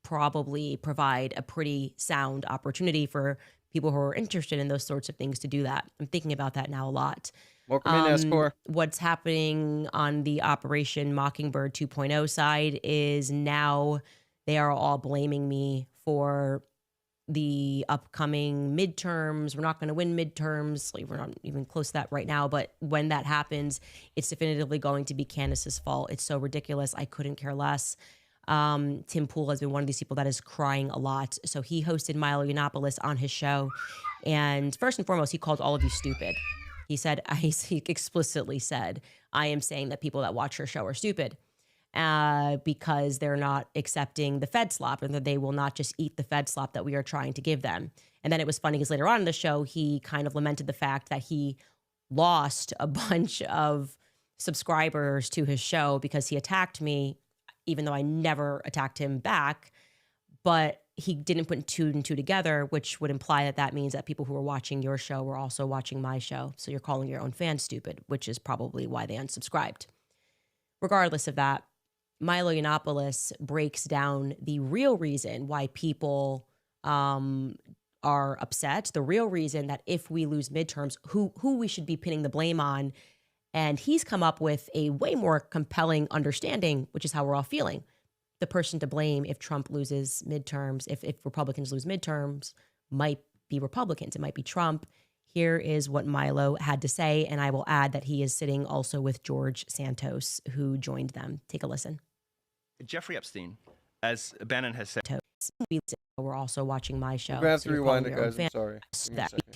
probably provide a pretty sound opportunity for people who are interested in those sorts of things to do that. I'm thinking about that now a lot. Welcome in, Escort. What's happening on the Operation Mockingbird 2.0 side is now they are all blaming me for the upcoming midterms. We're not going to win midterms. Like, we're not even close to that right now. But when that happens, it's definitively going to be Candace's fault. It's so ridiculous. I couldn't care less. Tim Pool has been one of these people that is crying a lot. So he hosted Milo Yiannopoulos on his show. And first and foremost, he called all of you stupid. He said, he explicitly said, I am saying that people that watch your show are stupid because they're not accepting the Fed slop, and that they will not just eat the Fed slop that we are trying to give them. And then it was funny because later on in the show, he kind of lamented the fact that he lost a bunch of subscribers to his show because he attacked me, even though I never attacked him back. But he didn't put two and two together, which would imply that that means that people who are watching your show were also watching my show. So you're calling your own fans stupid, which is probably why they unsubscribed. Regardless of that, Milo Yiannopoulos breaks down the real reason why people are upset, the real reason that if we lose midterms, who we should be pinning the blame on. And he's come up with a way more compelling understanding, which is how we're all feeling. The person to blame if Trump loses midterms, if Republicans lose midterms, might be Republicans. It might be Trump. Here is what Milo had to say, and I will add that he is sitting also with George Santos, who joined them. Take a listen. Jeffrey Epstein, as Bannon has said. We're also watching my show. We're going to have to so you're rewind calling it, your own guys. I'm fans sorry.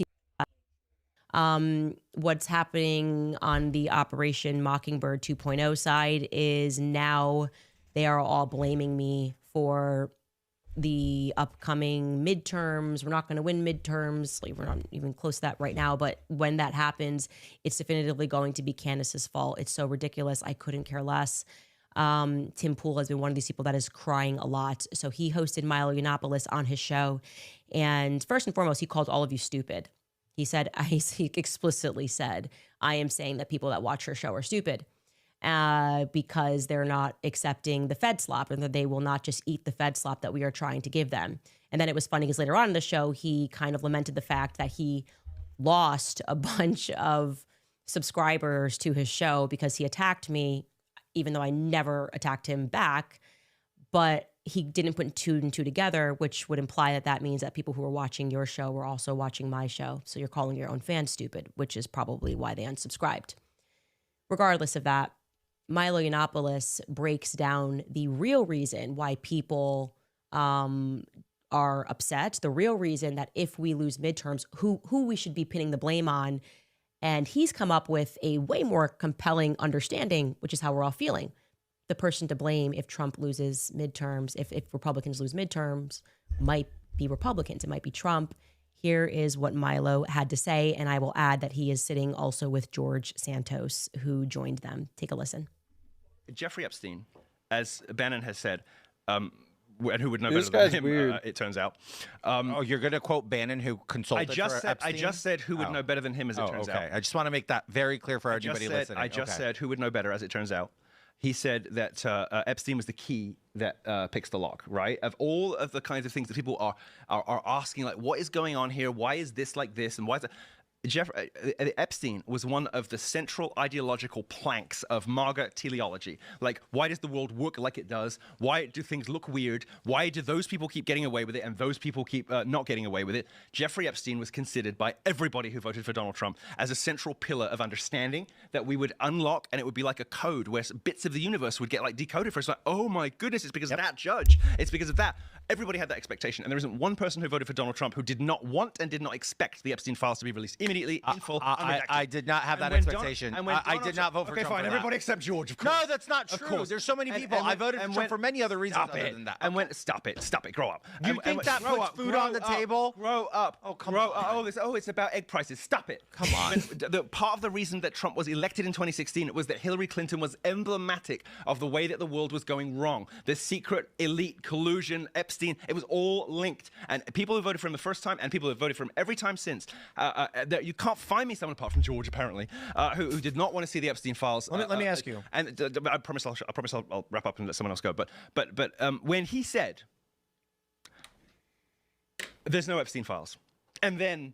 that what's happening on the Operation Mockingbird 2.0 side is now they are all blaming me for the upcoming midterms. We're not going to win midterms. Like, we're not even close to that right now. But when that happens, it's definitively going to be Candace's fault. It's so ridiculous. I couldn't care less. Tim Pool has been one of these people that is crying a lot. So he hosted Milo Yiannopoulos on his show. And first and foremost, he called all of you stupid. He said, he explicitly said, I am saying that people that watch your show are stupid because they're not accepting the Fed slop, and that they will not just eat the Fed slop that we are trying to give them. And then it was funny because later on in the show, he kind of lamented the fact that he lost a bunch of subscribers to his show because he attacked me, even though I never attacked him back. But he didn't put two and two together, which would imply that that means that people who are watching your show were also watching my show. So you're calling your own fans stupid, which is probably why they unsubscribed. Regardless of that, Milo Yiannopoulos breaks down the real reason why people are upset, the real reason that if we lose midterms, who we should be pinning the blame on. And he's come up with a way more compelling understanding, which is how we're all feeling. The person to blame if Trump loses midterms, if Republicans lose midterms, might be Republicans. It might be Trump. Here is what Milo had to say, and I will add that he is sitting also with George Santos, who joined them. Take a listen. Jeffrey Epstein, as Bannon has said, and who would know This better than guy's him, weird. it turns out. You're going to quote Bannon, who consulted for Epstein? I just said who would know better than him, as it turns out. I just want to make that very clear for anybody listening. I just said who would know better, as it turns out. He said that Epstein was the key that picks the lock, right? Of all of the kinds of things that people are asking, like, what is going on here? Why is this like this? And why is that? Epstein was one of the central ideological planks of MAGA teleology. Like, why does the world work like it does? Why do things look weird? Why do those people keep getting away with it and those people keep not getting away with it? Jeffrey Epstein was considered by everybody who voted for Donald Trump as a central pillar of understanding that we would unlock, and it would be like a code where bits of the universe would get like decoded for us. Like, oh my goodness, it's because of that judge. It's because of that. Everybody had that expectation, and there isn't one person who voted for Donald Trump who did not want and did not expect the Epstein files to be released immediately, in full, unredacted. I did not have that expectation. I did not vote for Trump. Okay, fine. For Everybody that. except George, of course. No, that's not Of true. course. There's so many people. I voted for Trump for many other reasons other than that. Stop it, grow up. You think that puts food on the table? Grow up. Oh, come grow on. up. It's about egg prices. Stop it. Come on. The part of the reason that Trump was elected in 2016 was that Hillary Clinton was emblematic of the way that the world was going wrong. The secret elite collusion, Epstein Epstein. It was all linked. And people who voted for him the first time and people who have voted for him every time since, you can't find me someone apart from George, apparently, who did not want to see the Epstein files. Let me ask you. And I promise I'll wrap up and let someone else go. But when he said, there's no Epstein files, and then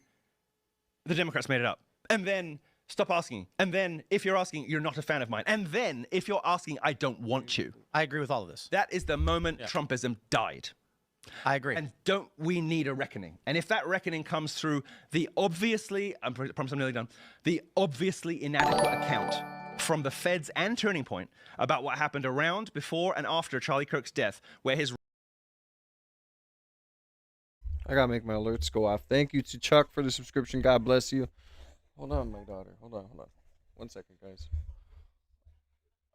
the Democrats made it up, and then stop asking, and then if you're asking, you're not a fan of mine, and then if you're asking, I don't want you. I agree with all of this. That is the moment Trumpism died. I agree. And don't we need a reckoning? And if that reckoning comes through the obviously, I promise I'm nearly done, the obviously inadequate account from the feds and Turning Point about what happened around, before, and after Charlie Kirk's death, where his... I gotta make my alerts go off. Thank you to Chuck for the subscription. God bless you. Hold on, my daughter. Hold on. 1 second, guys.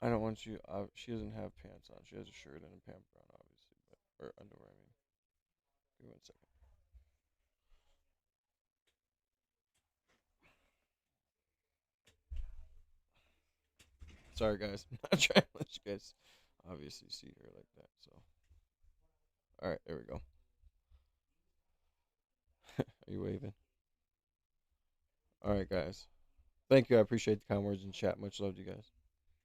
I don't want you. She doesn't have pants on. She has a shirt and a pamper on, obviously, or underwear. I mean, give me 1 second. Sorry, guys. I'm not trying to let you guys obviously see her like that. So, all right, there we go. Are you waving? All right, guys. Thank you. I appreciate the kind words in chat. Much love to you guys.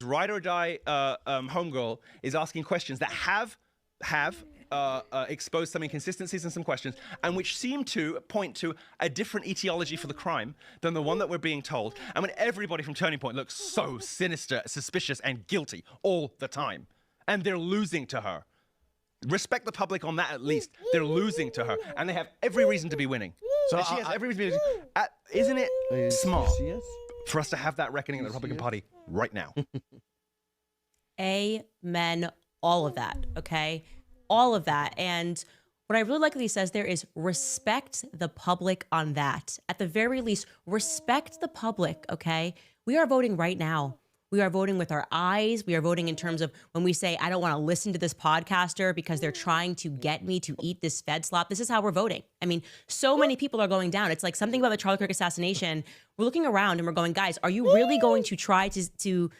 Ride or die homegirl is asking questions that have exposed some inconsistencies and some questions, and which seem to point to a different etiology for the crime than the one that we're being told. And when everybody from Turning Point looks so sinister, suspicious, and guilty all the time, and they're losing to her. Respect the public on that, at least. They're losing to her, and they have every reason to be winning. So she has every reason to be winning. Isn't it smart for us to have that reckoning in the Republican Party right now? Amen. All of that, okay? All of that. And what I really like that he says there is respect the public on that. At the very least, respect the public, okay? We are voting right now. We are voting with our eyes. We are voting in terms of when we say, I don't want to listen to this podcaster because they're trying to get me to eat this Fed slop. This is how we're voting. I mean, so many people are going down. It's like something about the Charlie Kirk assassination. We're looking around and we're going, guys, are you really going to try to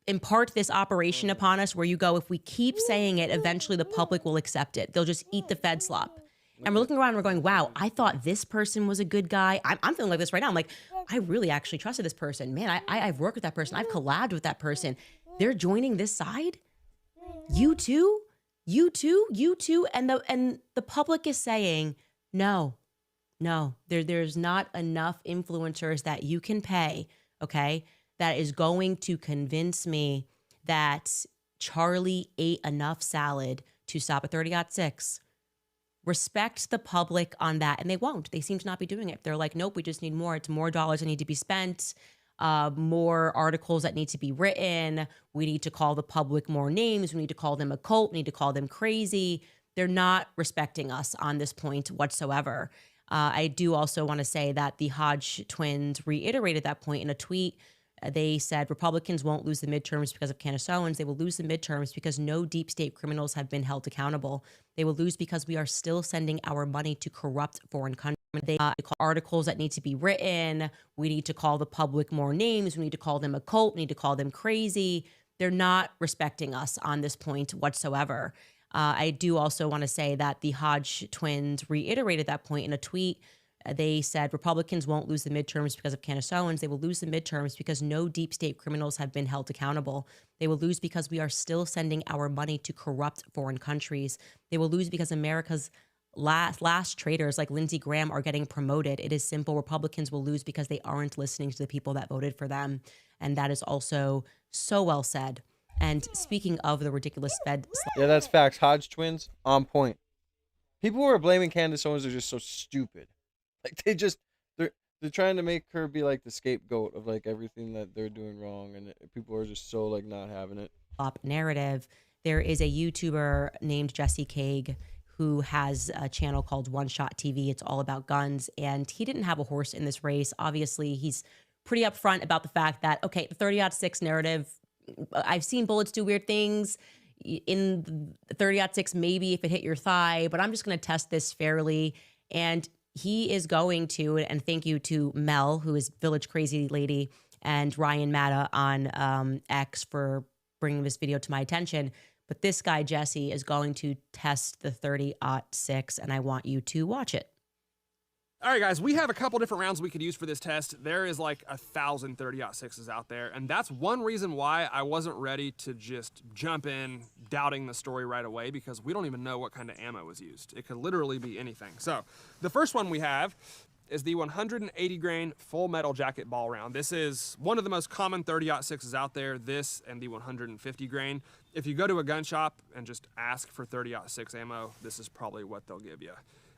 impart this operation upon us where you go, if we keep saying it, eventually the public will accept it. They'll just eat the Fed slop. And we're looking around and we're going, wow, I thought this person was a good guy. I'm feeling like this right now. I'm like, I really actually trusted this person. Man, I've worked with that person. I've collabed with that person. They're joining this side? You too? You too? You too? And the public is saying, no, there's not enough influencers that you can pay, okay, that is going to convince me that Charlie ate enough salad to stop at 30-6. Respect the public on that. And they won't. They seem to not be doing it. They're like, nope, we just need more. It's more dollars that need to be spent, more articles that need to be written. We need to call the public more names. We need to call them a cult. We need to call them crazy. They're not respecting us on this point whatsoever. I do also want to say that the Hodge twins reiterated that point in a tweet. They said Republicans won't lose the midterms because of Candace Owens. They will lose the midterms because no deep state criminals have been held accountable. They will lose because we are still sending our money to corrupt foreign countries. They call articles that need to be written. We need to call the public more names. We need to call them a cult. We need to call them crazy. They're not respecting us on this point whatsoever. I do also want to say that the Hodge twins reiterated that point in a tweet. They said Republicans won't lose the midterms because of Candace Owens. They will lose the midterms because no deep state criminals have been held accountable. They will lose because we are still sending our money to corrupt foreign countries. They will lose because America's last traitors like Lindsey Graham are getting promoted. It is simple. Republicans will lose because they aren't listening to the people that voted for them. And that is also so well said. And speaking of the ridiculous Fed... Yeah, that's facts. Hodge twins, on point. People who are blaming Candace Owens are just so stupid. Like they're trying to make her be like the scapegoat of like everything that they're doing wrong, and people are just so like not having it. Narrative. There is a YouTuber named Jesse Kague who has a channel called One Shot TV. It's all about guns, and he didn't have a horse in this race. Obviously, he's pretty upfront about the fact that okay, the 30-6 narrative. I've seen bullets do weird things. In the 30-6, maybe if it hit your thigh, but I'm just going to test this fairly. And he is going to, and thank you to Mel, who is Village Crazy Lady, and Ryan Matta on X for bringing this video to my attention. But this guy, Jesse, is going to test the 30-06, and I want you to watch it. All right, guys, we have a couple different rounds we could use for this test. There is like 1,000 30-06s out there, and that's one reason why I wasn't ready to just jump in doubting the story right away, because we don't even know what kind of ammo was used. It could literally be anything. So the first one we have is the 180 grain full metal jacket ball round. This is one of the most common 30-06s out there, this and the 150 grain. If you go to a gun shop and just ask for 30-06 ammo, this is probably what they'll give you.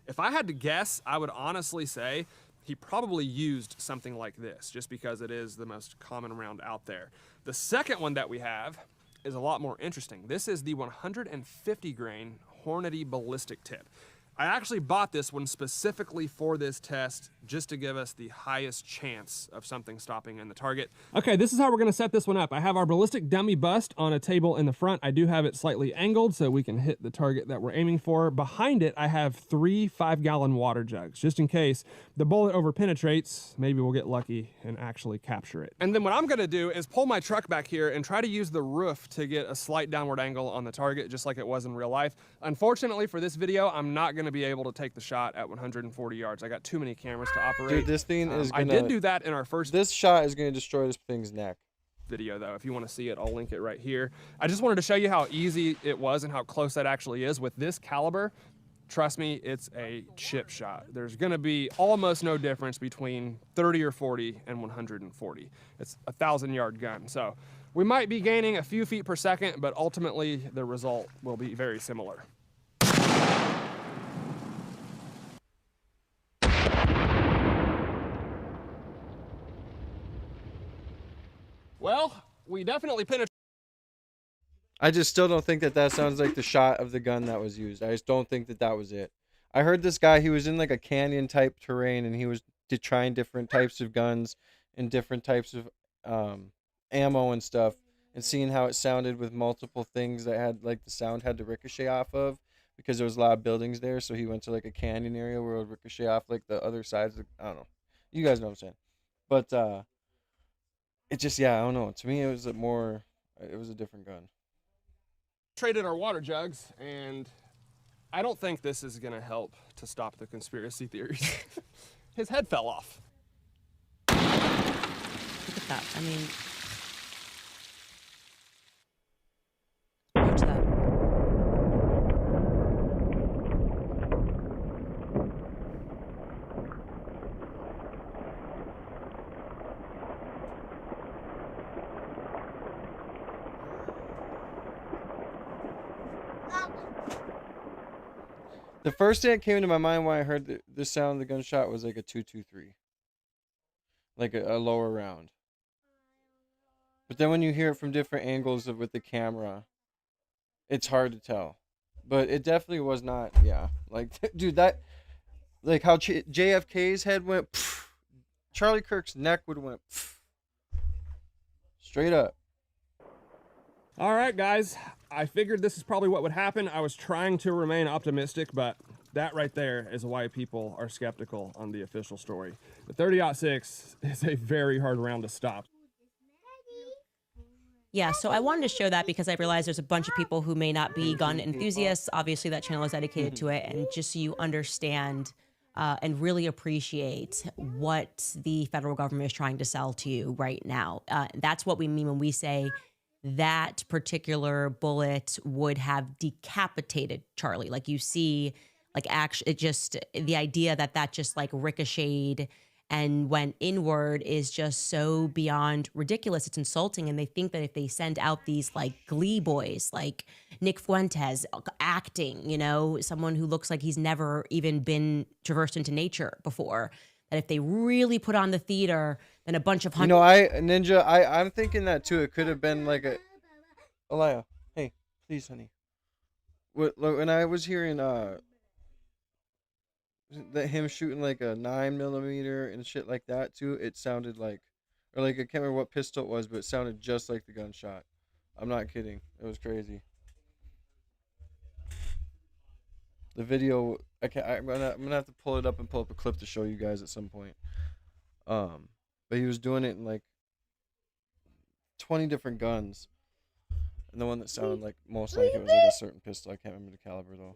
If I had to guess, I would honestly say he probably used something like this, just because it is the most common round out there. The second one that we have is a lot more interesting. This is the 150 grain Hornady ballistic tip. I actually bought this one specifically for this test, just to give us the highest chance of something stopping in the target. Okay, this is how we're gonna set this one up. I have our ballistic dummy bust on a table in the front. I do have it slightly angled so we can hit the target that we're aiming for. Behind it, I have 3 5-gallon water jugs, just in case the bullet over penetrates. Maybe we'll get lucky and actually capture it. And then what I'm gonna do is pull my truck back here and try to use the roof to get a slight downward angle on the target, just like it was in real life. Unfortunately for this video, I'm not gonna be able to take the shot at 140 yards. I got too many cameras to operate. Dude, this thing is gonna... I did do that in our first... This shot is gonna destroy this thing's neck. Video though, if you want to see it, I'll link it right here. I just wanted to show you how easy it was and how close that actually is. With this caliber, trust me, it's a chip shot. There's gonna be almost no difference between 30 or 40 and 140. It's a 1,000-yard gun. So we might be gaining a few feet per second, but ultimately the result will be very similar. Well, we definitely penetrated. I just still don't think that that sounds like the shot of the gun that was used. I just don't think that that was it. I heard this guy, he was in like a canyon type terrain, and he was trying different types of guns and different types of ammo and stuff, and seeing how it sounded with multiple things that had like the sound had to ricochet off of, because there was a lot of buildings there. So he went to like a canyon area where it would ricochet off like the other sides of, I don't know. You guys know what I'm saying. But it just, yeah, I don't know. To me, it was it was a different gun. Traded our water jugs, and I don't think this is gonna help to stop the conspiracy theories. His head fell off. Look at that. I mean, watch that. The first thing that came into my mind when I heard the sound of the gunshot was like a 223, like a lower round. But then when you hear it from different angles with the camera, it's hard to tell. But it definitely was not, yeah. Like, dude, that, like how JFK's head went, pff, Charlie Kirk's neck would went, pff, straight up. All right, guys. I figured this is probably what would happen. I was trying to remain optimistic, but that right there is why people are skeptical on the official story. The 30-06 is a very hard round to stop. Yeah, so I wanted to show that because I realized there's a bunch of people who may not be gun enthusiasts. Obviously, that channel is dedicated to it, and just so you understand and really appreciate what the federal government is trying to sell to you right now. That's what we mean when we say that particular bullet would have decapitated Charlie. Like, you see, like, actually, it just, the idea that that just like ricocheted and went inward is just so beyond ridiculous. It's insulting. And they think that if they send out these like Glee boys, like Nick Fuentes acting, you know, someone who looks like he's never even been traversed into nature before, that if they really put on the theater, then a bunch of You know, I'm thinking that too. It could have been like a, Alaya, hey, please, honey. When I was hearing that him shooting like a 9mm and shit like that too, it sounded like, or like I can't remember what pistol it was, but it sounded just like the gunshot. I'm not kidding. It was crazy. The video, I'm gonna have to pull it up and pull up a clip to show you guys at some point. But he was doing it in like 20 different guns. And the one that sounded like most like it was like a certain pistol. I can't remember the caliber though.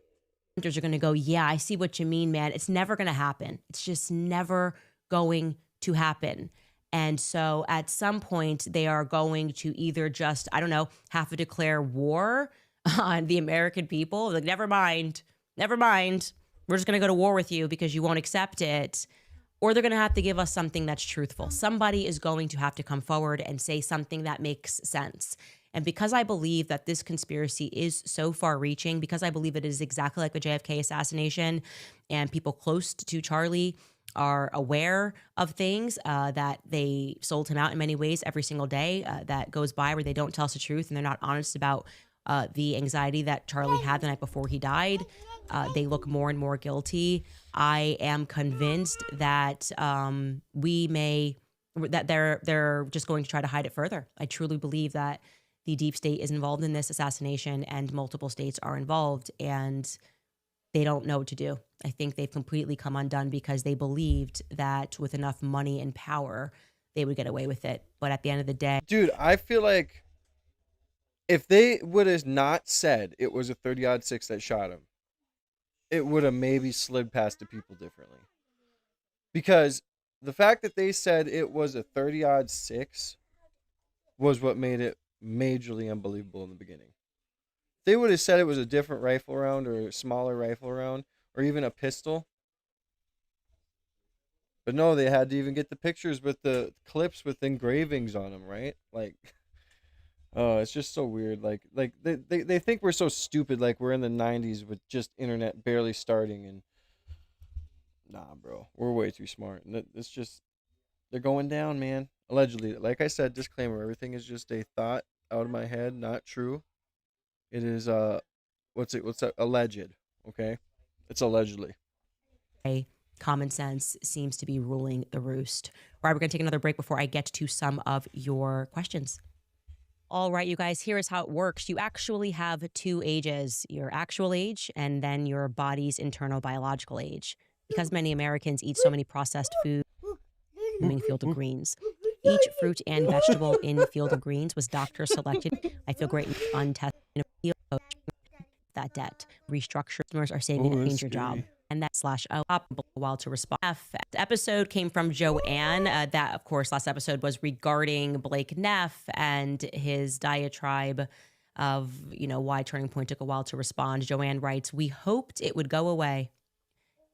Are going to go, yeah, I see what you mean, man. It's never going to happen. It's just never going to happen. And so at some point, they are going to either just, I don't know, have to declare war on the American people. Like, never mind. We're just going to go to war with you because you won't accept it. Or they're going to have to give us something that's truthful. Somebody is going to have to come forward and say something that makes sense. And because I believe that this conspiracy is so far reaching, because I believe it is exactly like the JFK assassination, and people close to Charlie are aware of things, that they sold him out in many ways every single day that goes by where they don't tell us the truth and they're not honest about the anxiety that Charlie had the night before he died. They look more and more guilty. I am convinced that that they're just going to try to hide it further. I truly believe that the deep state is involved in this assassination and multiple states are involved, and they don't know what to do. I think they've completely come undone because they believed that with enough money and power, they would get away with it. But at the end of the day, dude, I feel like if they would have not said it was a 30-06 that shot him, it would have maybe slid past the people differently. Because the fact that they said it was a 30-06 was what made it majorly unbelievable in the beginning. If they would have said it was a different rifle round or a smaller rifle round or even a pistol. But no, they had to even get the pictures with the clips with engravings on them, right? Like, oh, it's just so weird. Like they think we're so stupid, like we're in the 90s with just internet barely starting, and nah, bro, we're way too smart. And it's just, they're going down, man. Allegedly, like I said, disclaimer, everything is just a thought out of my head, not true. It is what's that? Alleged, okay? It's allegedly. common sense seems to be ruling the roost. All right, we're going to take another break before I get to some of your questions. All right, you guys, here is how it works. You actually have two ages, your actual age and then your body's internal biological age. Because many Americans eat so many processed foods, Field of Greens. Each fruit and vegetable in Field of Greens was doctor selected. I feel great untested. That debt restructurers are saving a change your job. And that /up a while to respond. The episode came from Joanne. That, of course, last episode was regarding Blake Neff and his diatribe of, why Turning Point took a while to respond. Joanne writes, "We hoped it would go away."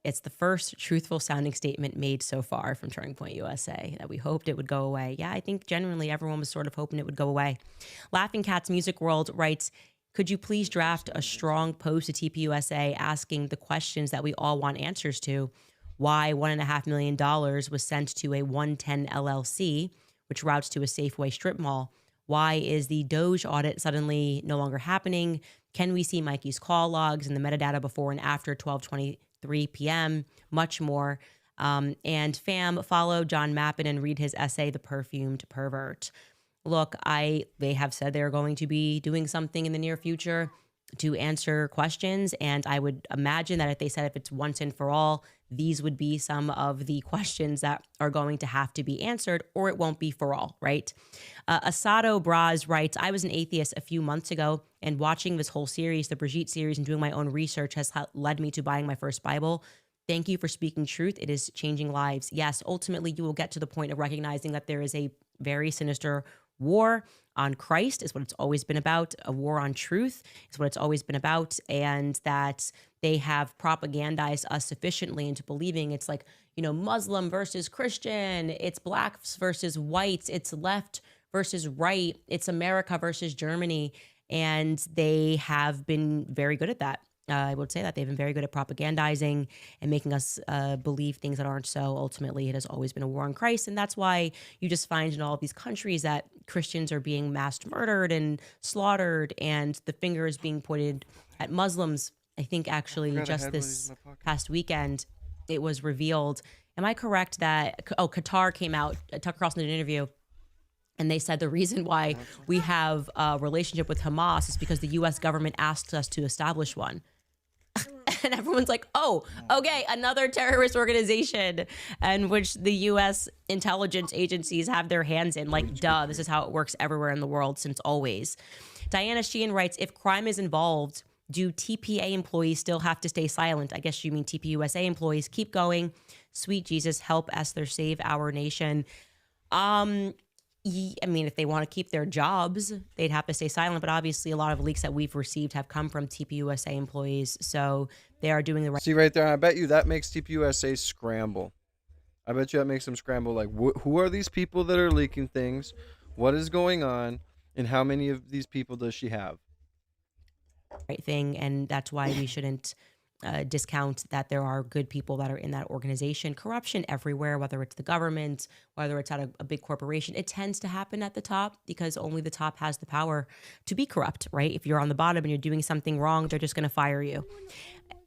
It's the first truthful sounding statement made so far from Turning Point USA, that we hoped it would go away. Yeah, I think genuinely everyone was sort of hoping it would go away. Laughing Cats Music World writes, "Could you please draft a strong post to TPUSA asking the questions that we all want answers to? Why $1.5 million was sent to a 110 LLC, which routes to a Safeway strip mall? Why is the Doge audit suddenly no longer happening? Can we see Mikey's call logs and the metadata before and after 12:23 p.m.? Much more." And fam, follow John Mappin and read his essay, "The Perfumed Pervert." Look, they have said they're going to be doing something in the near future to answer questions. And I would imagine that if they said if it's once and for all, these would be some of the questions that are going to have to be answered, or it won't be for all, right? Asado Braz writes, "I was an atheist a few months ago, and watching this whole series, the Brigitte series, and doing my own research has led me to buying my first Bible. Thank you for speaking truth. It is changing lives." Yes, ultimately, you will get to the point of recognizing that there is a very sinister war on Christ is what it's always been about. A war on truth is what it's always been about. And that they have propagandized us sufficiently into believing it's like, Muslim versus Christian, it's blacks versus whites, it's left versus right, it's America versus Germany. And they have been very good at that. I would say that they've been very good at propagandizing and making us believe things that aren't so. Ultimately, it has always been a war on Christ. And that's why you just find in all of these countries that Christians are being mass murdered and slaughtered, and the finger is being pointed at Muslims. I think actually just this past weekend, it was revealed. Am I correct that, Qatar came out, Tucker Carlson did an interview, and they said the reason why we have a relationship with Hamas is because the U.S. government asked us to establish one. And everyone's like, oh, okay, another terrorist organization, and which the U.S. intelligence agencies have their hands in. Like, duh, this is how it works everywhere in the world since always. Diana Sheehan writes, if crime is involved, do TPA employees still have to stay silent? I guess you mean TPUSA employees. Keep going. Sweet Jesus, help Esther save our nation. I mean, if they want to keep their jobs, they'd have to stay silent. But obviously, a lot of leaks that we've received have come from TPUSA employees. So they are doing the right. See right there, I bet you that makes TPUSA scramble. I bet you that makes them scramble. Like, who are these people that are leaking things? What is going on? And how many of these people does she have? Right thing, and that's why we shouldn't discount that there are good people that are in that organization. Corruption everywhere, whether it's the government, whether it's at a big corporation, it tends to happen at the top because only the top has the power to be corrupt, right? If you're on the bottom and you're doing something wrong, they're just going to fire you.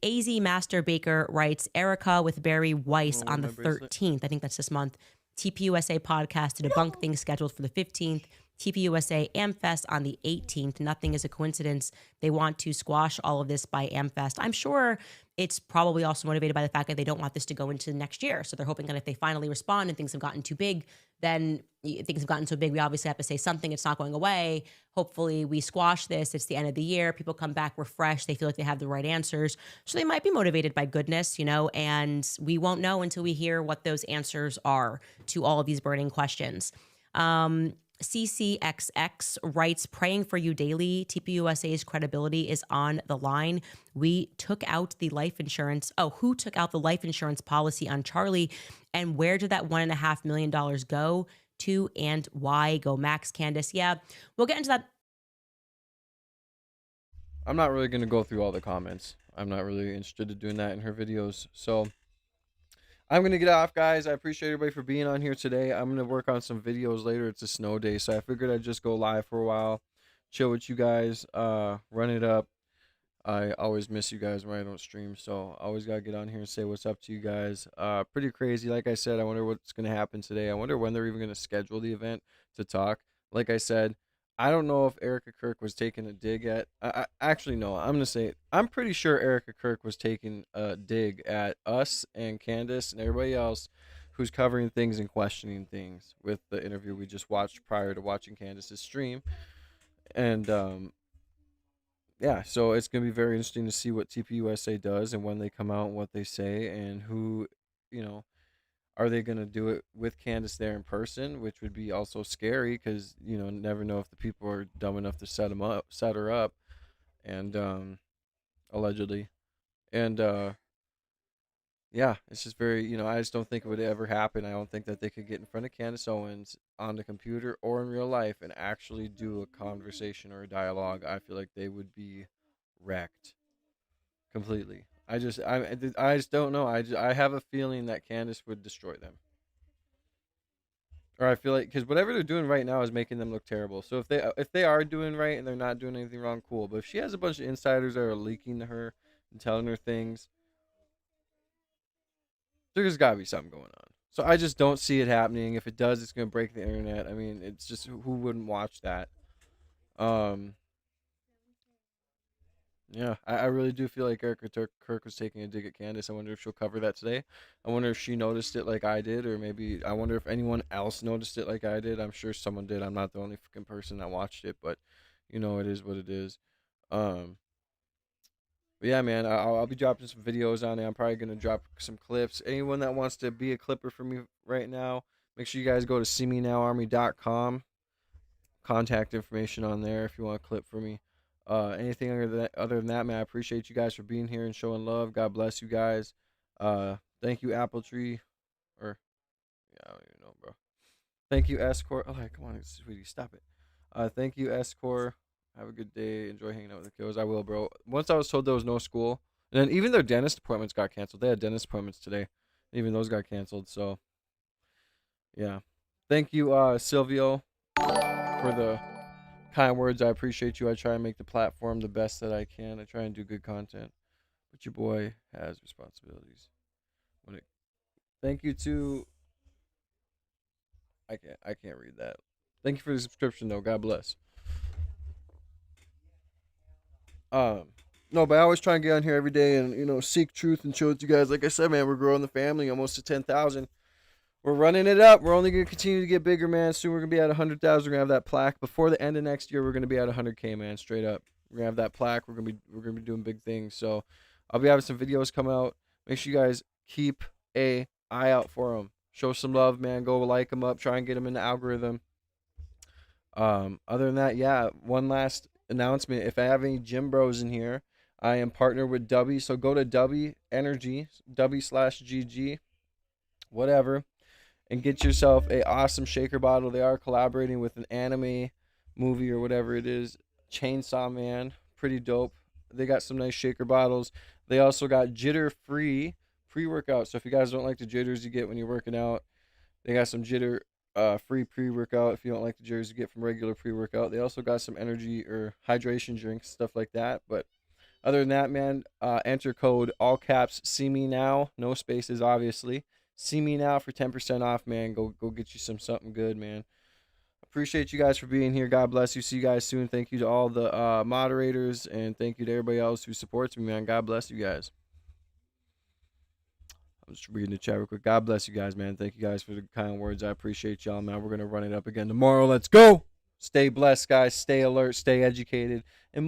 AZ Master Baker writes, Erika with Barry Weiss on the 13th, I think that's this month, TPUSA podcast to debunk things scheduled for the 15th. TPUSA AmFest on the 18th. Nothing is a coincidence. They want to squash all of this by AmFest. I'm sure it's probably also motivated by the fact that they don't want this to go into next year. So they're hoping that if they finally respond and things have gotten too big, then things have gotten so big, we obviously have to say something. It's not going away. Hopefully we squash this. It's the end of the year. People come back refreshed. They feel like they have the right answers. So they might be motivated by goodness, and we won't know until we hear what those answers are to all of these burning questions. CCXX writes, praying for you daily. TPUSA's credibility is on the line. We took out the life insurance. Oh, who took out the life insurance policy on Charlie? And where did that $1.5 million go to and why? Go Max, Candace. Yeah, we'll get into that. I'm not really going to go through all the comments. I'm not really interested in doing that in her videos. So I'm going to get off, guys. I appreciate everybody for being on here today. I'm going to work on some videos later. It's a snow day, so I figured I'd just go live for a while, chill with you guys, run it up. I always miss you guys when I don't stream, so I always got to get on here and say what's up to you guys. Pretty crazy. Like I said, I wonder what's going to happen today. I wonder when they're even going to schedule the event to talk. Like I said, I don't know if Erika Kirk was taking a dig at. Actually, no. I'm gonna say I'm pretty sure Erika Kirk was taking a dig at us and Candace and everybody else who's covering things and questioning things with the interview we just watched prior to watching Candace's stream. And yeah, so it's gonna be very interesting to see what TPUSA does and when they come out and what they say and who, you know. Are they going to do it with Candace there in person, which would be also scary because, never know if the people are dumb enough to set her up, and allegedly. And yeah, it's just very, I just don't think it would ever happen. I don't think that they could get in front of Candace Owens on the computer or in real life and actually do a conversation or a dialogue. I feel like they would be wrecked completely. I just don't know. I have a feeling that Candace would destroy them. Or I feel like because whatever they're doing right now is making them look terrible. So if they are doing right and they're not doing anything wrong, cool. But if she has a bunch of insiders that are leaking to her and telling her things, there's got to be something going on. So I just don't see it happening. If it does, it's going to break the internet. I mean, it's just who wouldn't watch that? Yeah, I really do feel like Erika Kirk was taking a dig at Candace. I wonder if she'll cover that today. I wonder if she noticed it like I did, or maybe I wonder if anyone else noticed it like I did. I'm sure someone did. I'm not the only freaking person that watched it, but it is what it is. But yeah, man, I'll be dropping some videos on it. I'm probably gonna drop some clips. Anyone that wants to be a clipper for me right now, make sure you guys go to seemenowarmy.com. Contact information on there if you want a clip for me. Anything other than that, man, I appreciate you guys for being here and showing love. God bless you guys. Thank you, Apple Tree. Or, yeah, I don't even know, bro. Thank you, Escort. Oh, come on, sweetie, stop it. Thank you, Escort. Have a good day. Enjoy hanging out with the kiddos. I will, bro. Once I was told there was no school, and then even their dentist appointments got canceled. They had dentist appointments today. Even those got canceled. So, yeah. Thank you, Silvio, for the kind words. I appreciate you. I try and make the platform the best that I can. I try and do good content, but your boy has responsibilities. Thank you to I can't read that. Thank you for the subscription though. God bless. No, but I always try and get on here every day and, you know, seek truth and show it to you guys. Like I said, man, we're growing the family almost to 10,000. We're running it up. We're only going to continue to get bigger, man. Soon we're going to be at 100,000. We're going to have that plaque. Before the end of next year, we're going to be at 100K, man, straight up. We're going to have that plaque. We're going to be doing big things. So I'll be having some videos come out. Make sure you guys keep a eye out for them. Show some love, man. Go like them up. Try and get them in the algorithm. Other than that, yeah, one last announcement. If I have any gym bros in here, I am partnered with Dubby. So go to Dubby Energy, Dubby/GG, whatever, and get yourself a awesome shaker bottle. They are collaborating with an anime movie or whatever it is. Chainsaw Man, pretty dope. They got some nice shaker bottles. They also got jitter-free pre-workout. So if you guys don't like the jitters you get when you're working out, they got some jitter free pre-workout. If you don't like the jitters you get from regular pre-workout, they also got some energy or hydration drinks, stuff like that. But other than that, man, enter code all caps see me now, no spaces, obviously. See me now for 10% off, man. Go get you something good, man. Appreciate you guys for being here. God bless you. See you guys soon. Thank you to all the moderators, and thank you to everybody else who supports me, man. God bless you guys. I'm just reading the chat real quick. God bless you guys, man. Thank you guys for the kind words. I appreciate y'all, man. We're gonna run it up again tomorrow. Let's go. Stay blessed, guys. Stay alert. Stay educated. And